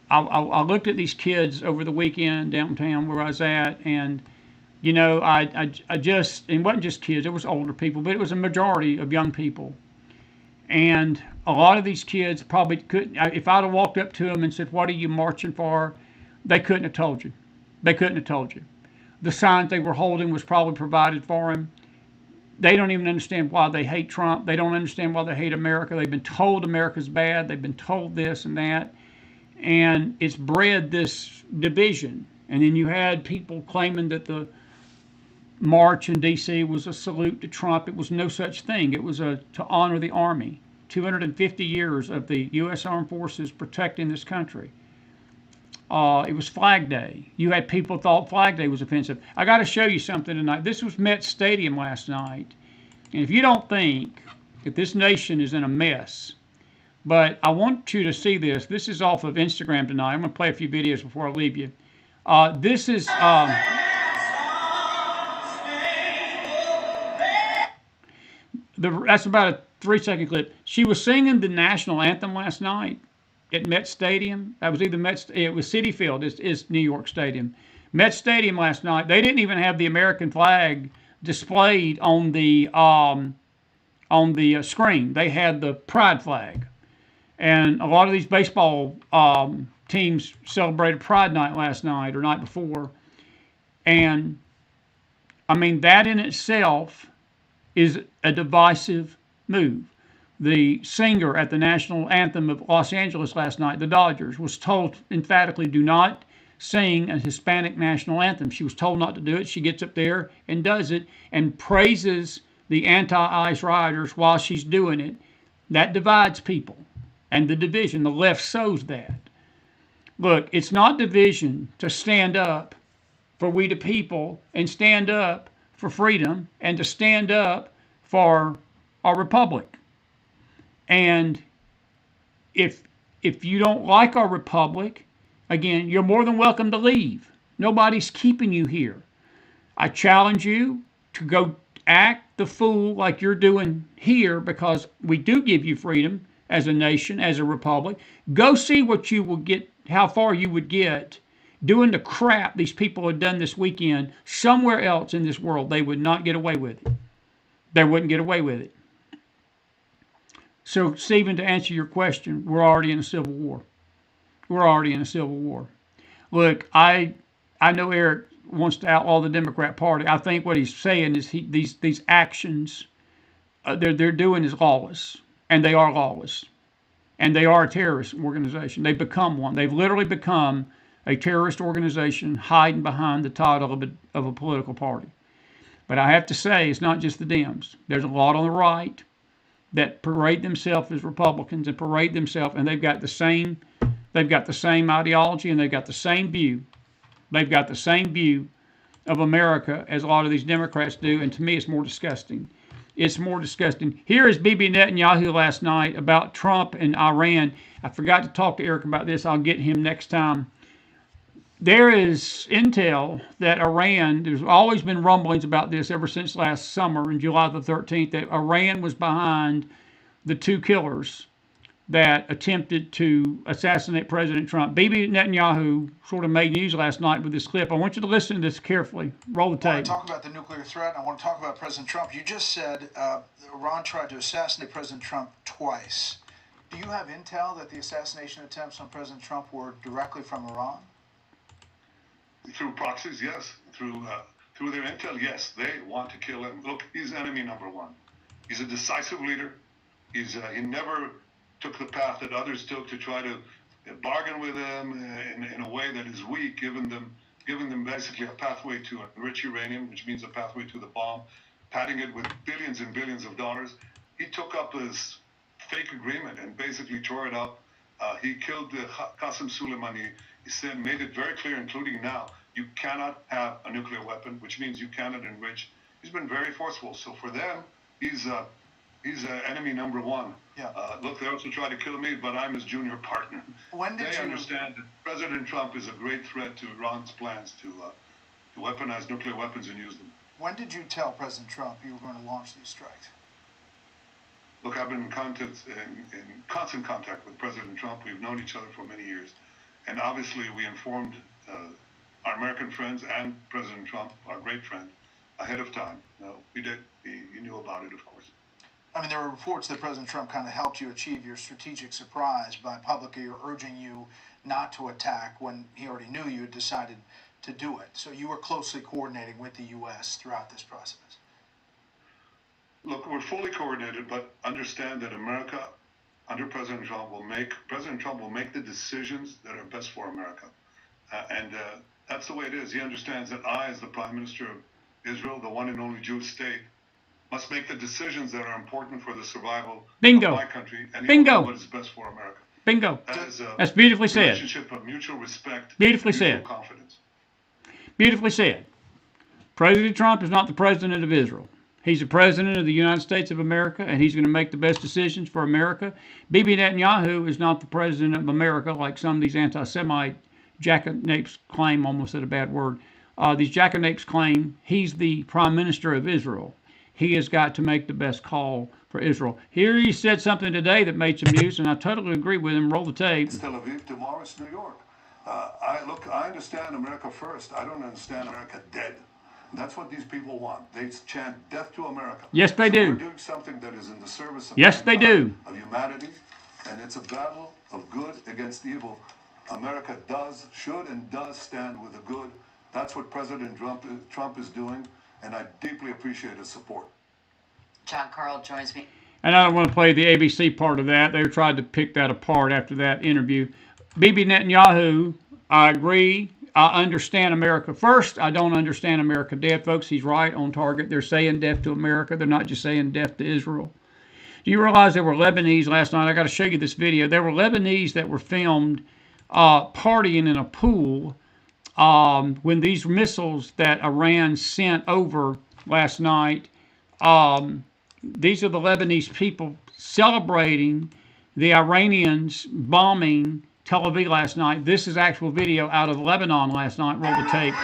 I looked at these kids over the weekend downtown where I was at, and you know, I just, it wasn't just kids, it was older people, but it was a majority of young people. And a lot of these kids probably couldn't, if I'd have walked up to them and said, what are you marching for? They couldn't have told you. They couldn't have told you. The signs they were holding was probably provided for them. They don't even understand why they hate Trump. They don't understand why they hate America. They've been told America's bad. They've been told this and that. And it's bred this division. And then you had people claiming that the march in D.C. was a salute to Trump. It was no such thing. It was to honor the Army. 250 years of the U.S. Armed Forces protecting this country. It was Flag Day. You had people thought Flag Day was offensive. I got to show you something tonight. This was Met Stadium last night. And if you don't think that this nation is in a mess, but I want you to see this. This is off of Instagram tonight. I'm going to play a few videos before I leave you. This is... that's about a 3-second clip. She was singing the national anthem last night at Met Stadium. That was either it was Citi Field. It's New York Stadium. Met Stadium last night. They didn't even have the American flag displayed on the screen. They had the pride flag, and a lot of these baseball teams celebrated Pride Night last night or night before, and I mean that in itself is a divisive move. The singer at the national anthem of Los Angeles last night, the Dodgers, was told emphatically, do not sing a Hispanic national anthem. She was told not to do it. She gets up there and does it and praises the anti-ICE rioters while she's doing it. That divides people. And the division, the left sows that. Look, it's not division to stand up for we the people and stand up for freedom and to stand up for our republic. And if you don't like our republic, again, you're more than welcome to leave. Nobody's keeping you here. I challenge you to go act the fool like you're doing here, because we do give you freedom as a nation, as a republic. Go see what you will get, how far you would get doing the crap these people have done this weekend somewhere else in this world. They would not get away with it. They wouldn't get away with it. So, Stephen, to answer your question, we're already in a civil war. We're already in a civil war. Look, I know Eric wants to outlaw the Democrat Party. I think what he's saying is these actions they're doing is lawless, and they are lawless, and they are a terrorist organization. They've become one. They've literally become a terrorist organization hiding behind the title of a political party. But I have to say, it's not just the Dems. There's a lot on the right that parade themselves as Republicans and parade themselves, and they've got the same ideology, and they've got the same view. They've got the same view of America as a lot of these Democrats do, and to me it's more disgusting. It's more disgusting. Here is Bibi Netanyahu last night about Trump and Iran. I forgot to talk to Eric about this. I'll get him next time. There is intel that Iran, there's always been rumblings about this ever since last summer, in July the 13th, that Iran was behind the two killers that attempted to assassinate President Trump. Bibi Netanyahu sort of made news last night with this clip. I want you to listen to this carefully. Roll the tape. I want to talk about the nuclear threat. I want to talk about President Trump. You just said Iran tried to assassinate President Trump twice. Do you have intel that the assassination attempts on President Trump were directly from Iran? Through proxies, yes. Through their intel, yes. They want to kill him. Look, he's enemy number one. He's a decisive leader. He never took the path that others took to try to bargain with him in a way that is weak, giving them basically a pathway to enrich uranium, which means a pathway to the bomb, padding it with billions and billions of dollars. He took up this fake agreement and basically tore it up. He killed Qasem Soleimani. He said, made it very clear, including now, you cannot have a nuclear weapon, which means you cannot enrich. He's been very forceful. So for them, he's enemy number one. Yeah. Look, they also try to kill me, but I'm his junior partner. They understand that President Trump is a great threat to Iran's plans to weaponize nuclear weapons and use them. When did you tell President Trump you were going to launch these strikes? Look, I've been in constant contact with President Trump. We've known each other for many years. And obviously, we informed our American friends and President Trump, our great friend, ahead of time. No, we did. He knew about it, of course. I mean, there were reports that President Trump kind of helped you achieve your strategic surprise by publicly urging you not to attack when he already knew you had decided to do it. So you were closely coordinating with the U.S. throughout this process. Look, we're fully coordinated, but understand that America, under President Trump, will make the decisions that are best for America. And that's the way it is. He understands that I, as the Prime Minister of Israel, the one and only Jewish state, must make the decisions that are important for the survival of my country. And he knows what is best for America. Bingo. That's beautifully said. Relationship of mutual respect. Beautifully mutual said. Confidence. Beautifully said. President Trump is not the president of Israel. He's the president of the United States of America, and he's going to make the best decisions for America. Bibi Netanyahu is not the president of America, like some of these anti-Semite jackanapes claim. Almost said a bad word. These jackanapes claim he's the prime minister of Israel. He has got to make the best call for Israel. Here he said something today that made some news, and I totally agree with him. Roll the tape. It's Tel Aviv, tomorrow it's New York. I understand America first. I don't understand America dead. That's what these people want. They chant death to America. Yes, they do. We're doing something that is in the service of yes, they do. Of humanity, and it's a battle of good against evil. America should and does stand with the good. That's what President Trump is doing, and I deeply appreciate his support. John Carl joins me. And I don't want to play the ABC part of that. They tried to pick that apart after that interview. Bibi Netanyahu, I agree. I understand America first. I don't understand America dead, folks. He's right on target. They're saying death to America. They're not just saying death to Israel. Do you realize there were Lebanese last night? I got to show you this video. There were Lebanese that were filmed partying in a pool when these missiles that Iran sent over last night. These are the Lebanese people celebrating the Iranians bombing Tel Aviv last night. This is actual video out of Lebanon last night. Roll the tape.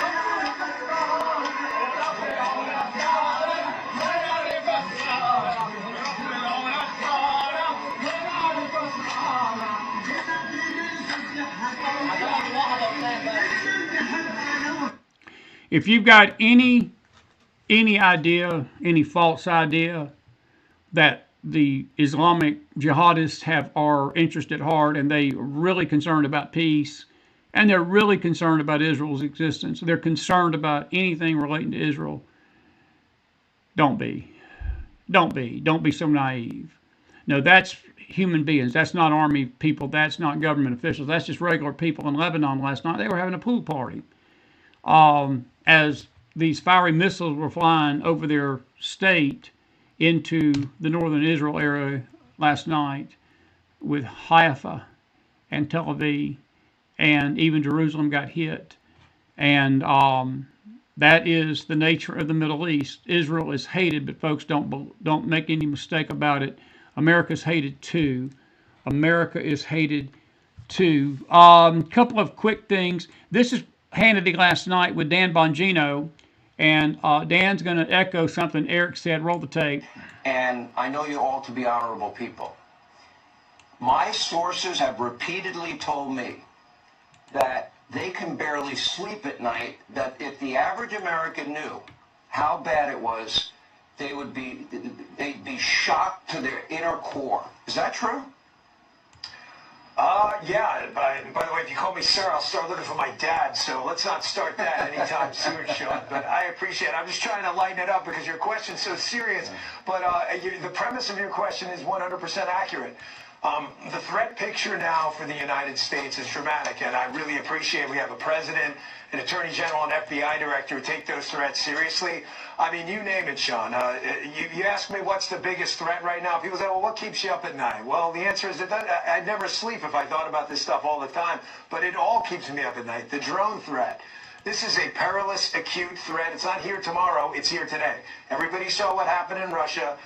If you've got any idea, any false idea that the Islamic jihadists are interested at heart and they are really concerned about peace and they're really concerned about Israel's existence, they're concerned about anything relating to Israel, don't be so naive. No, that's human beings. That's not army people. That's not government officials. That's just regular people in Lebanon last night. They were having a pool party as these fiery missiles were flying over their state into the northern Israel area last night, with Haifa and Tel Aviv, and even Jerusalem got hit. And that is the nature of the Middle East. Israel is hated, but folks, don't make any mistake about it. America's hated too. America is hated too. Couple of quick things. This is Hannity last night with Dan Bongino, and Dan's going to echo something Eric said. Roll the tape. And I know you all to be honorable people. My sources have repeatedly told me that they can barely sleep at night, that if the average American knew how bad it was, they'd be shocked to their inner core. Is that true? Yeah. By the way, if you call me sir, I'll start looking for my dad. So let's not start that anytime soon, Sean. But I appreciate it. I'm just trying to lighten it up because your question's so serious. But the premise of your question is 100% accurate. The threat picture now for the United States is dramatic, and I really appreciate we have a president, an attorney general, and FBI director who take those threats seriously. I mean, you name it, Sean. You ask me what's the biggest threat right now. People say, well, what keeps you up at night? Well, the answer is that I'd never sleep if I thought about this stuff all the time, but it all keeps me up at night. The drone threat. This is a perilous, acute threat. It's not here tomorrow. It's here today. Everybody saw what happened in Russia.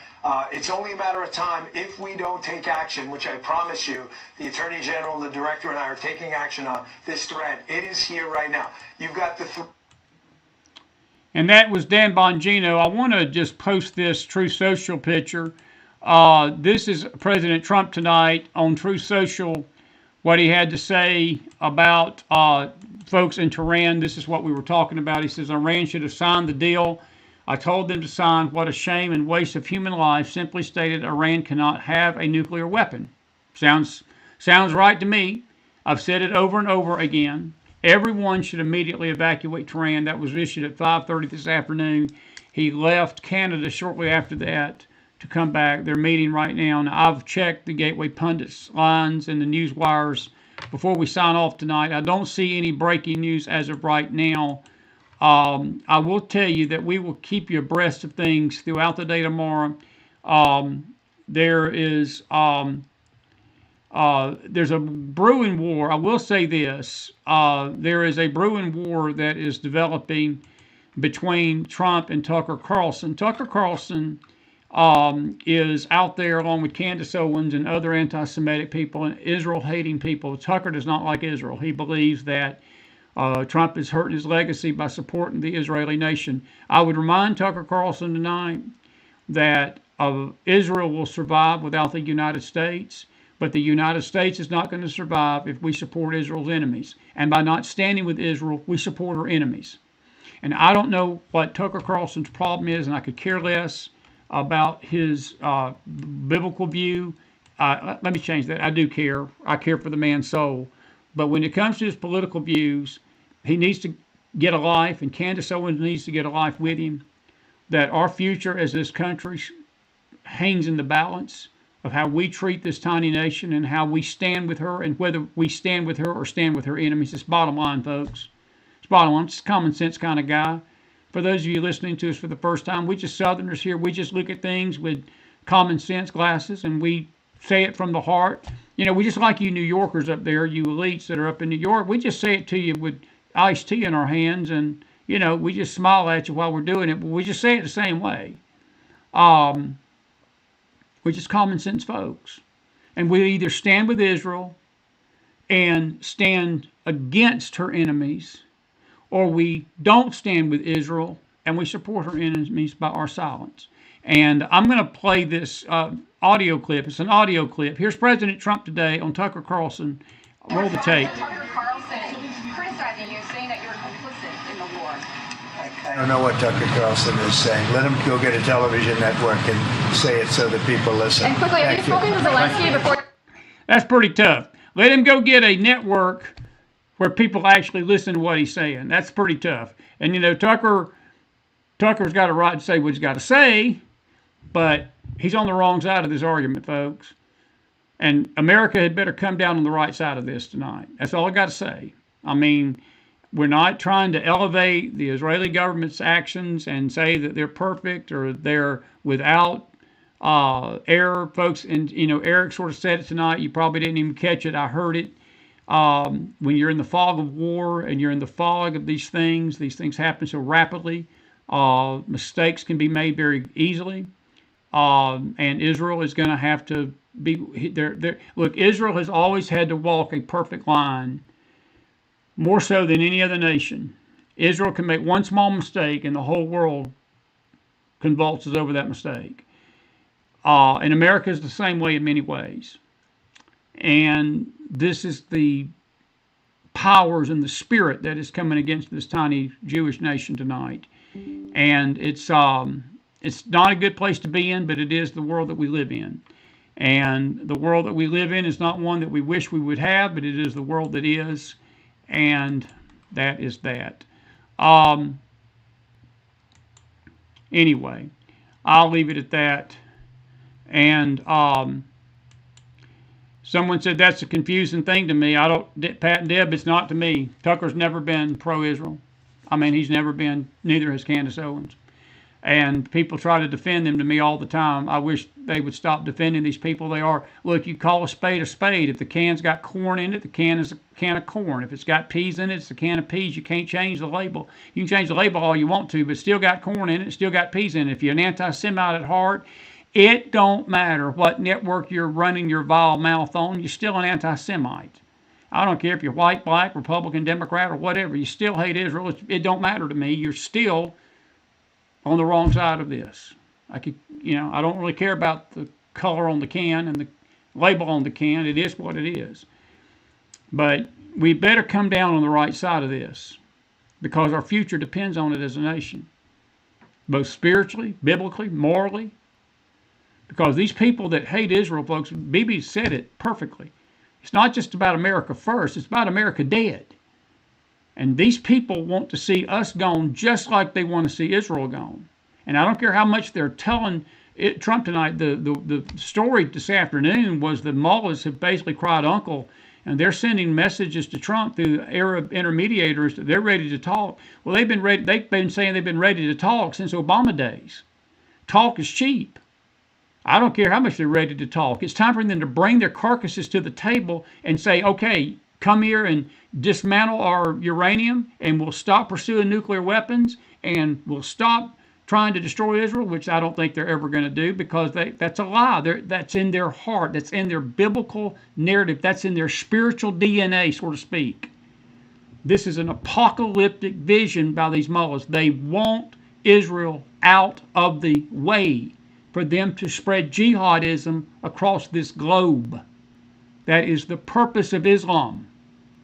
It's only a matter of time if we don't take action, which I promise you, the Attorney General, the Director, and I are taking action on this threat. It is here right now. You've got the... And that was Dan Bongino. I want to just post this True Social picture. This is President Trump tonight on True Social, what he had to say about folks in Tehran. This is what we were talking about. He says, Iran should have signed the deal. I told them to sign. What a shame and waste of human life. Simply stated, Iran cannot have a nuclear weapon. Sounds right to me. I've said it over and over again. Everyone should immediately evacuate Tehran. That was issued at 5:30 this afternoon. He left Canada shortly after that to come back. They're meeting right now. Now, I've checked the Gateway Pundits lines and the news wires before we sign off tonight. I don't see any breaking news as of right now. I will tell you that we will keep you abreast of things throughout the day tomorrow. There's a brewing war. I will say this. There is a brewing war that is developing between Trump and Tucker Carlson. Tucker Carlson is out there along with Candace Owens and other anti-Semitic people and Israel-hating people. Tucker does not like Israel. He believes that Trump is hurting his legacy by supporting the Israeli nation. I would remind Tucker Carlson tonight that Israel will survive without the United States, but the United States is not going to survive if we support Israel's enemies. And by not standing with Israel, we support her enemies. And I don't know what Tucker Carlson's problem is, and I could care less about his biblical view. Let me change that. I do care. I care for the man's soul. But when it comes to his political views, he needs to get a life, and Candace Owens needs to get a life with him. That our future as this country hangs in the balance of how we treat this tiny nation and how we stand with her, and whether we stand with her or stand with her enemies. It's bottom line, folks. It's bottom line. It's a common sense kind of guy. For those of you listening to us for the first time, we just Southerners here, we just look at things with common sense glasses, and we say it from the heart. You know, we just like you New Yorkers up there, you elites that are up in New York, we just say it to you with iced tea in our hands, and, you know, we just smile at you while we're doing it, but we just say it the same way. We're just common sense folks. And we either stand with Israel and stand against her enemies, or we don't stand with Israel and we support her enemies by our silence. And I'm going to play this audio clip. It's an audio clip. Here's President Trump today on Tucker Carlson. Roll the tape. Tucker Carlson criticizing you, saying that you're complicit in the war. I don't know what Tucker Carlson is saying. Let him go get a television network and say it so that people listen. And quickly, have you spoken to Zelensky before? That's pretty tough. Let him go get a network where people actually listen to what he's saying. That's pretty tough. And, you know, Tucker's got a right to say what he's got to say, but he's on the wrong side of this argument, folks. And America had better come down on the right side of this tonight. That's all I got to say. I mean, we're not trying to elevate the Israeli government's actions and say that they're perfect or they're without error, folks. And, you know, Eric sort of said it tonight. You probably didn't even catch it. I heard it. When you're in the fog of war and you're in the fog of these things happen so rapidly. Mistakes can be made very easily. And Israel is going to have to be there. Look, Israel has always had to walk a perfect line, more so than any other nation. Israel can make one small mistake and the whole world convulses over that mistake. And America is the same way in many ways. And this is the powers and the spirit that is coming against this tiny Jewish nation tonight. And it's not a good place to be in, but it is the world that we live in. And the world that we live in is not one that we wish we would have, but it is the world that is. And that is that. Anyway, I'll leave it at that. And someone said that's a confusing thing to me. Pat and Deb, it's not to me. Tucker's never been pro-Israel. I mean, he's never been, neither has Candace Owens. And people try to defend them to me all the time. I wish they would stop defending these people. They are, look, you call a spade a spade. If the can's got corn in it, the can is a can of corn. If it's got peas in it, it's a can of peas. You can't change the label. You can change the label all you want to, but it's still got corn in it, it's still got peas in it. If you're an anti-Semite at heart, it don't matter what network you're running your vile mouth on, you're still an anti-Semite. I don't care if you're white, black, Republican, Democrat, or whatever. You still hate Israel. It don't matter to me. You're still on the wrong side of this. I don't really care about the color on the can and the label on the can. It is what it is. But we better come down on the right side of this because our future depends on it as a nation, both spiritually, biblically, morally. Because these people that hate Israel, folks, Bibi said it perfectly. It's not just about America first. It's about America dead. And these people want to see us gone just like they want to see Israel gone. And I don't care how much they're telling Trump tonight. The story this afternoon was the mullahs have basically cried uncle, and they're sending messages to Trump through Arab intermediators that they're ready to talk. Well, they've been saying they've been ready to talk since Obama days. Talk is cheap. I don't care how much they're ready to talk. It's time for them to bring their carcasses to the table and say, okay, come here and dismantle our uranium, and we'll stop pursuing nuclear weapons, and we'll stop trying to destroy Israel, which I don't think they're ever going to do because that's a lie. That's in their heart. That's in their biblical narrative. That's in their spiritual DNA, so to speak. This is an apocalyptic vision by these mullahs. They want Israel out of the way for them to spread jihadism across this globe. That is the purpose of Islam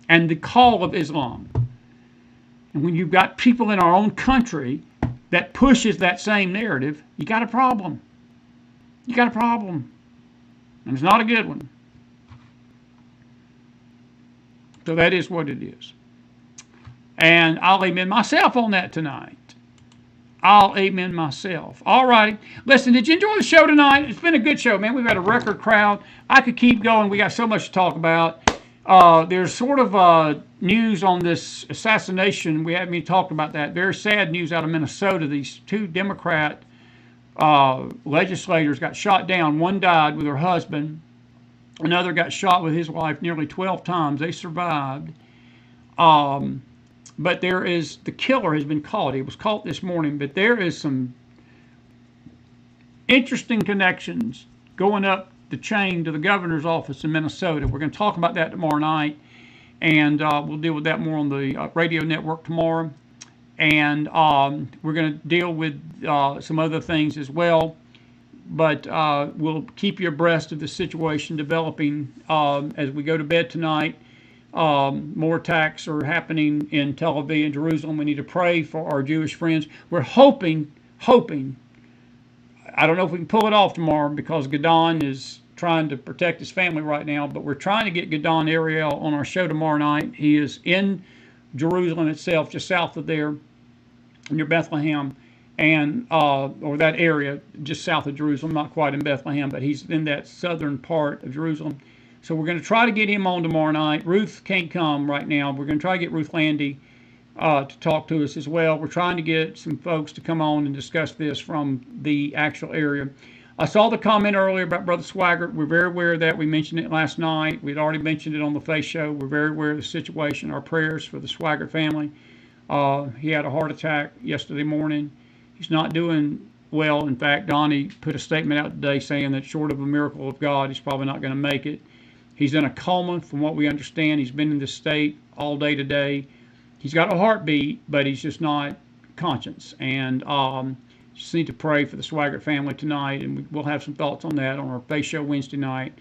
and the call of Islam. And when you've got people in our own country that pushes that same narrative, you got a problem. You got a problem. And it's not a good one. So that is what it is. And I'll amen myself on that tonight. I'll amen myself. All righty. Listen, did you enjoy the show tonight? It's been a good show, man. We've had a record crowd. I could keep going. We got so much to talk about. There's sort of news on this assassination. We haven't even talked about that. Very sad news out of Minnesota. These two Democrat legislators got shot down. One died with her husband. Another got shot with his wife nearly 12 times. They survived. But there is, the killer has been caught. He was caught this morning, but there is some interesting connections going up the chain to the governor's office in Minnesota. We're going to talk about that tomorrow night, and we'll deal with that more on the radio network tomorrow. And we're going to deal with some other things as well. But we'll keep you abreast of the situation developing as we go to bed tonight. More attacks are happening in Tel Aviv and Jerusalem. We need to pray for our Jewish friends. We're hoping, I don't know if we can pull it off tomorrow because Gadon is trying to protect his family right now, but we're trying to get Gadon Ariel on our show tomorrow night. He is in Jerusalem itself, just south of there, near Bethlehem, and or that area just south of Jerusalem, not quite in Bethlehem, but he's in that southern part of Jerusalem. So we're going to try to get him on tomorrow night. Ruth can't come right now. We're going to try to get Ruth Landy to talk to us as well. We're trying to get some folks to come on and discuss this from the actual area. I saw the comment earlier about Brother Swaggart. We're very aware of that. We mentioned it last night. We'd already mentioned it on the Face Show. We're very aware of the situation. Our prayers for the Swaggart family. He had a heart attack yesterday morning. He's not doing well. In fact, Donnie put a statement out today saying that short of a miracle of God, he's probably not going to make it. He's in a coma, from what we understand. He's been in this state all day today. He's got a heartbeat, but he's just not conscious. And just need to pray for the Swaggart family tonight, and we'll have some thoughts on that on our Face Show Wednesday night.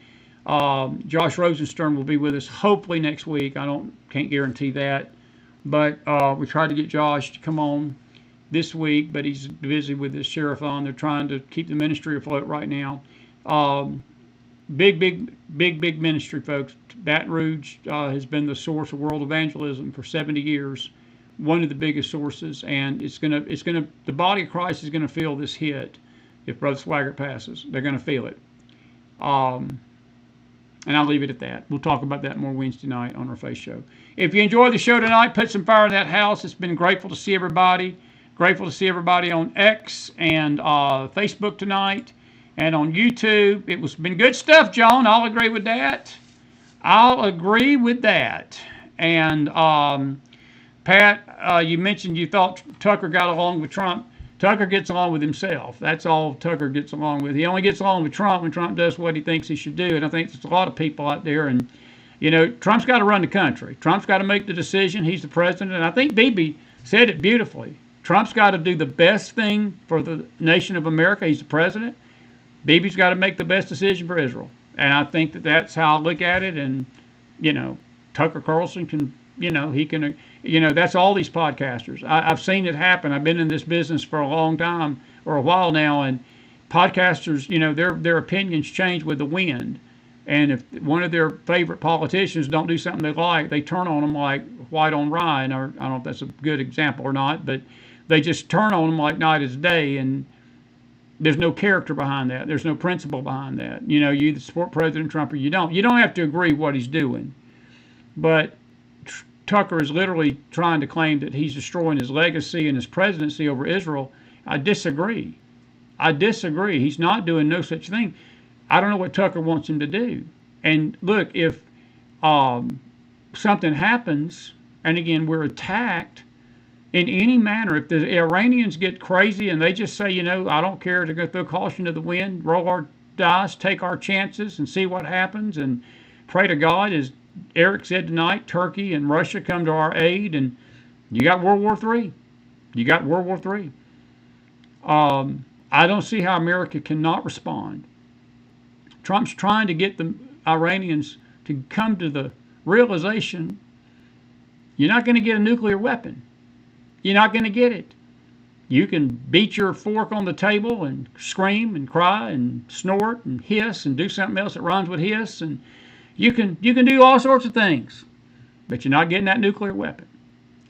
Josh Rosenstern will be with us hopefully next week. Can't guarantee that, but we tried to get Josh to come on this week, but he's busy with his sheriff-on. They're trying to keep the ministry afloat right now. Big ministry, folks. Baton Rouge has been the source of world evangelism for 70 years, one of the biggest sources, and the body of Christ is gonna feel this hit if Brother Swaggart passes. They're gonna feel it. And I'll leave it at that. We'll talk about that more Wednesday night on our Face Show. If you enjoyed the show tonight, put some fire in that house. It's been grateful to see everybody. Grateful to see everybody on X and Facebook tonight. And on YouTube, it's been good stuff, John. I'll agree with that. And Pat, you mentioned you thought Tucker got along with Trump. Tucker gets along with himself. That's all Tucker gets along with. He only gets along with Trump when Trump does what he thinks he should do. And I think there's a lot of people out there. And, you know, Trump's got to run the country. Trump's got to make the decision. He's the president. And I think Bibi said it beautifully. Trump's got to do the best thing for the nation of America. He's the president. Bibi's got to make the best decision for Israel. And I think that's how I look at it. And, you know, Tucker Carlson can, that's all these podcasters. I've seen it happen. I've been in this business for a long time, or a while now, and podcasters, their opinions change with the wind. And if one of their favorite politicians don't do something they like, they turn on them like white on rye. Or I don't know if that's a good example or not, but they just turn on them like night is day, and there's no character behind that. There's no principle behind that. You either support President Trump or you don't. You don't have to agree what he's doing. But Tucker is literally trying to claim that he's destroying his legacy and his presidency over Israel. I disagree. He's not doing no such thing. I don't know what Tucker wants him to do. And look, if something happens, and again, we're attacked in any manner, if the Iranians get crazy and they just say, I don't care, to go throw caution to the wind, roll our dice, take our chances and see what happens, and pray to God, as Eric said tonight, Turkey and Russia come to our aid, and you got World War III. I don't see how America cannot respond. Trump's trying to get the Iranians to come to the realization you're not going to get a nuclear weapon. You're not going to get it. You can beat your fork on the table and scream and cry and snort and hiss and do something else that rhymes with hiss, and you can do all sorts of things, but you're not getting that nuclear weapon.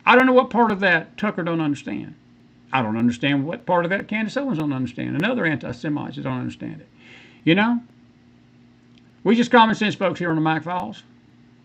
I don't know what part of that Tucker don't understand. I don't understand what part of that Candace Owens don't understand, and other anti-Semites that don't understand it. You know? We just common sense folks here on the Mac Files.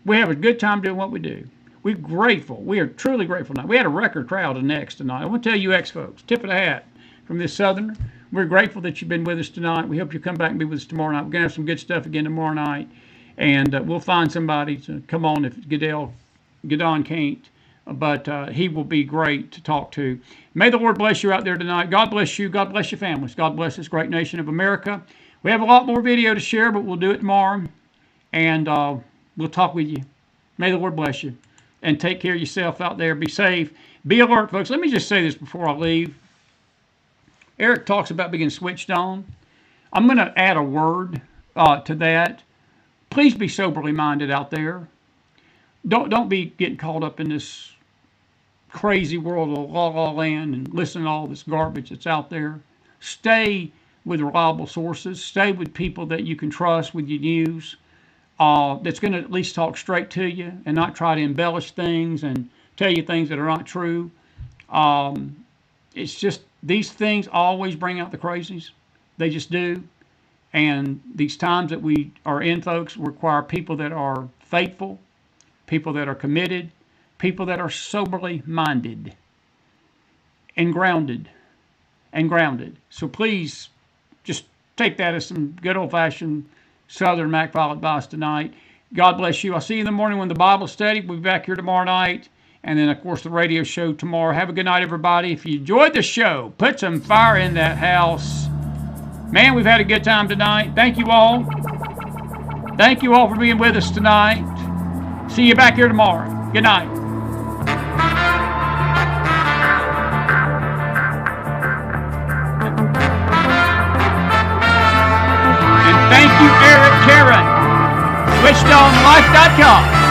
We have a good time doing what we do. We're grateful. We are truly grateful tonight. We had a record crowd of X tonight. I want to tell you X folks, tip of the hat from this Southerner. We're grateful that you've been with us tonight. We hope you come back and be with us tomorrow night. We're going to have some good stuff again tomorrow night. And we'll find somebody to come on if Gideon can't. But he will be great to talk to. May the Lord bless you out there tonight. God bless you. God bless your families. God bless this great nation of America. We have a lot more video to share, but we'll do it tomorrow. And we'll talk with you. May the Lord bless you. And take care of yourself out there. Be safe. Be alert, folks. Let me just say this before I leave. Eric talks about being switched on. I'm going to add a word to that. Please be soberly minded out there. Don't be getting caught up in this crazy world of la-la land and listen to all this garbage that's out there. Stay with reliable sources. Stay with people that you can trust with your news. That's going to at least talk straight to you and not try to embellish things and tell you things that are not true. It's just these things always bring out the crazies. They just do. And these times that we are in, folks, require people that are faithful, people that are committed, people that are soberly minded and grounded. So please just take that as some good old-fashioned Southern MacFile advice tonight. God bless you. I'll see you in the morning when the Bible study. We'll be back here tomorrow night. And then, of course, the radio show tomorrow. Have a good night, everybody. If you enjoyed the show, put some fire in that house. Man, we've had a good time tonight. Thank you all. Thank you all for being with us tonight. See you back here tomorrow. Good night. And thank you, Eric Caron. SwitchedOnLife.com.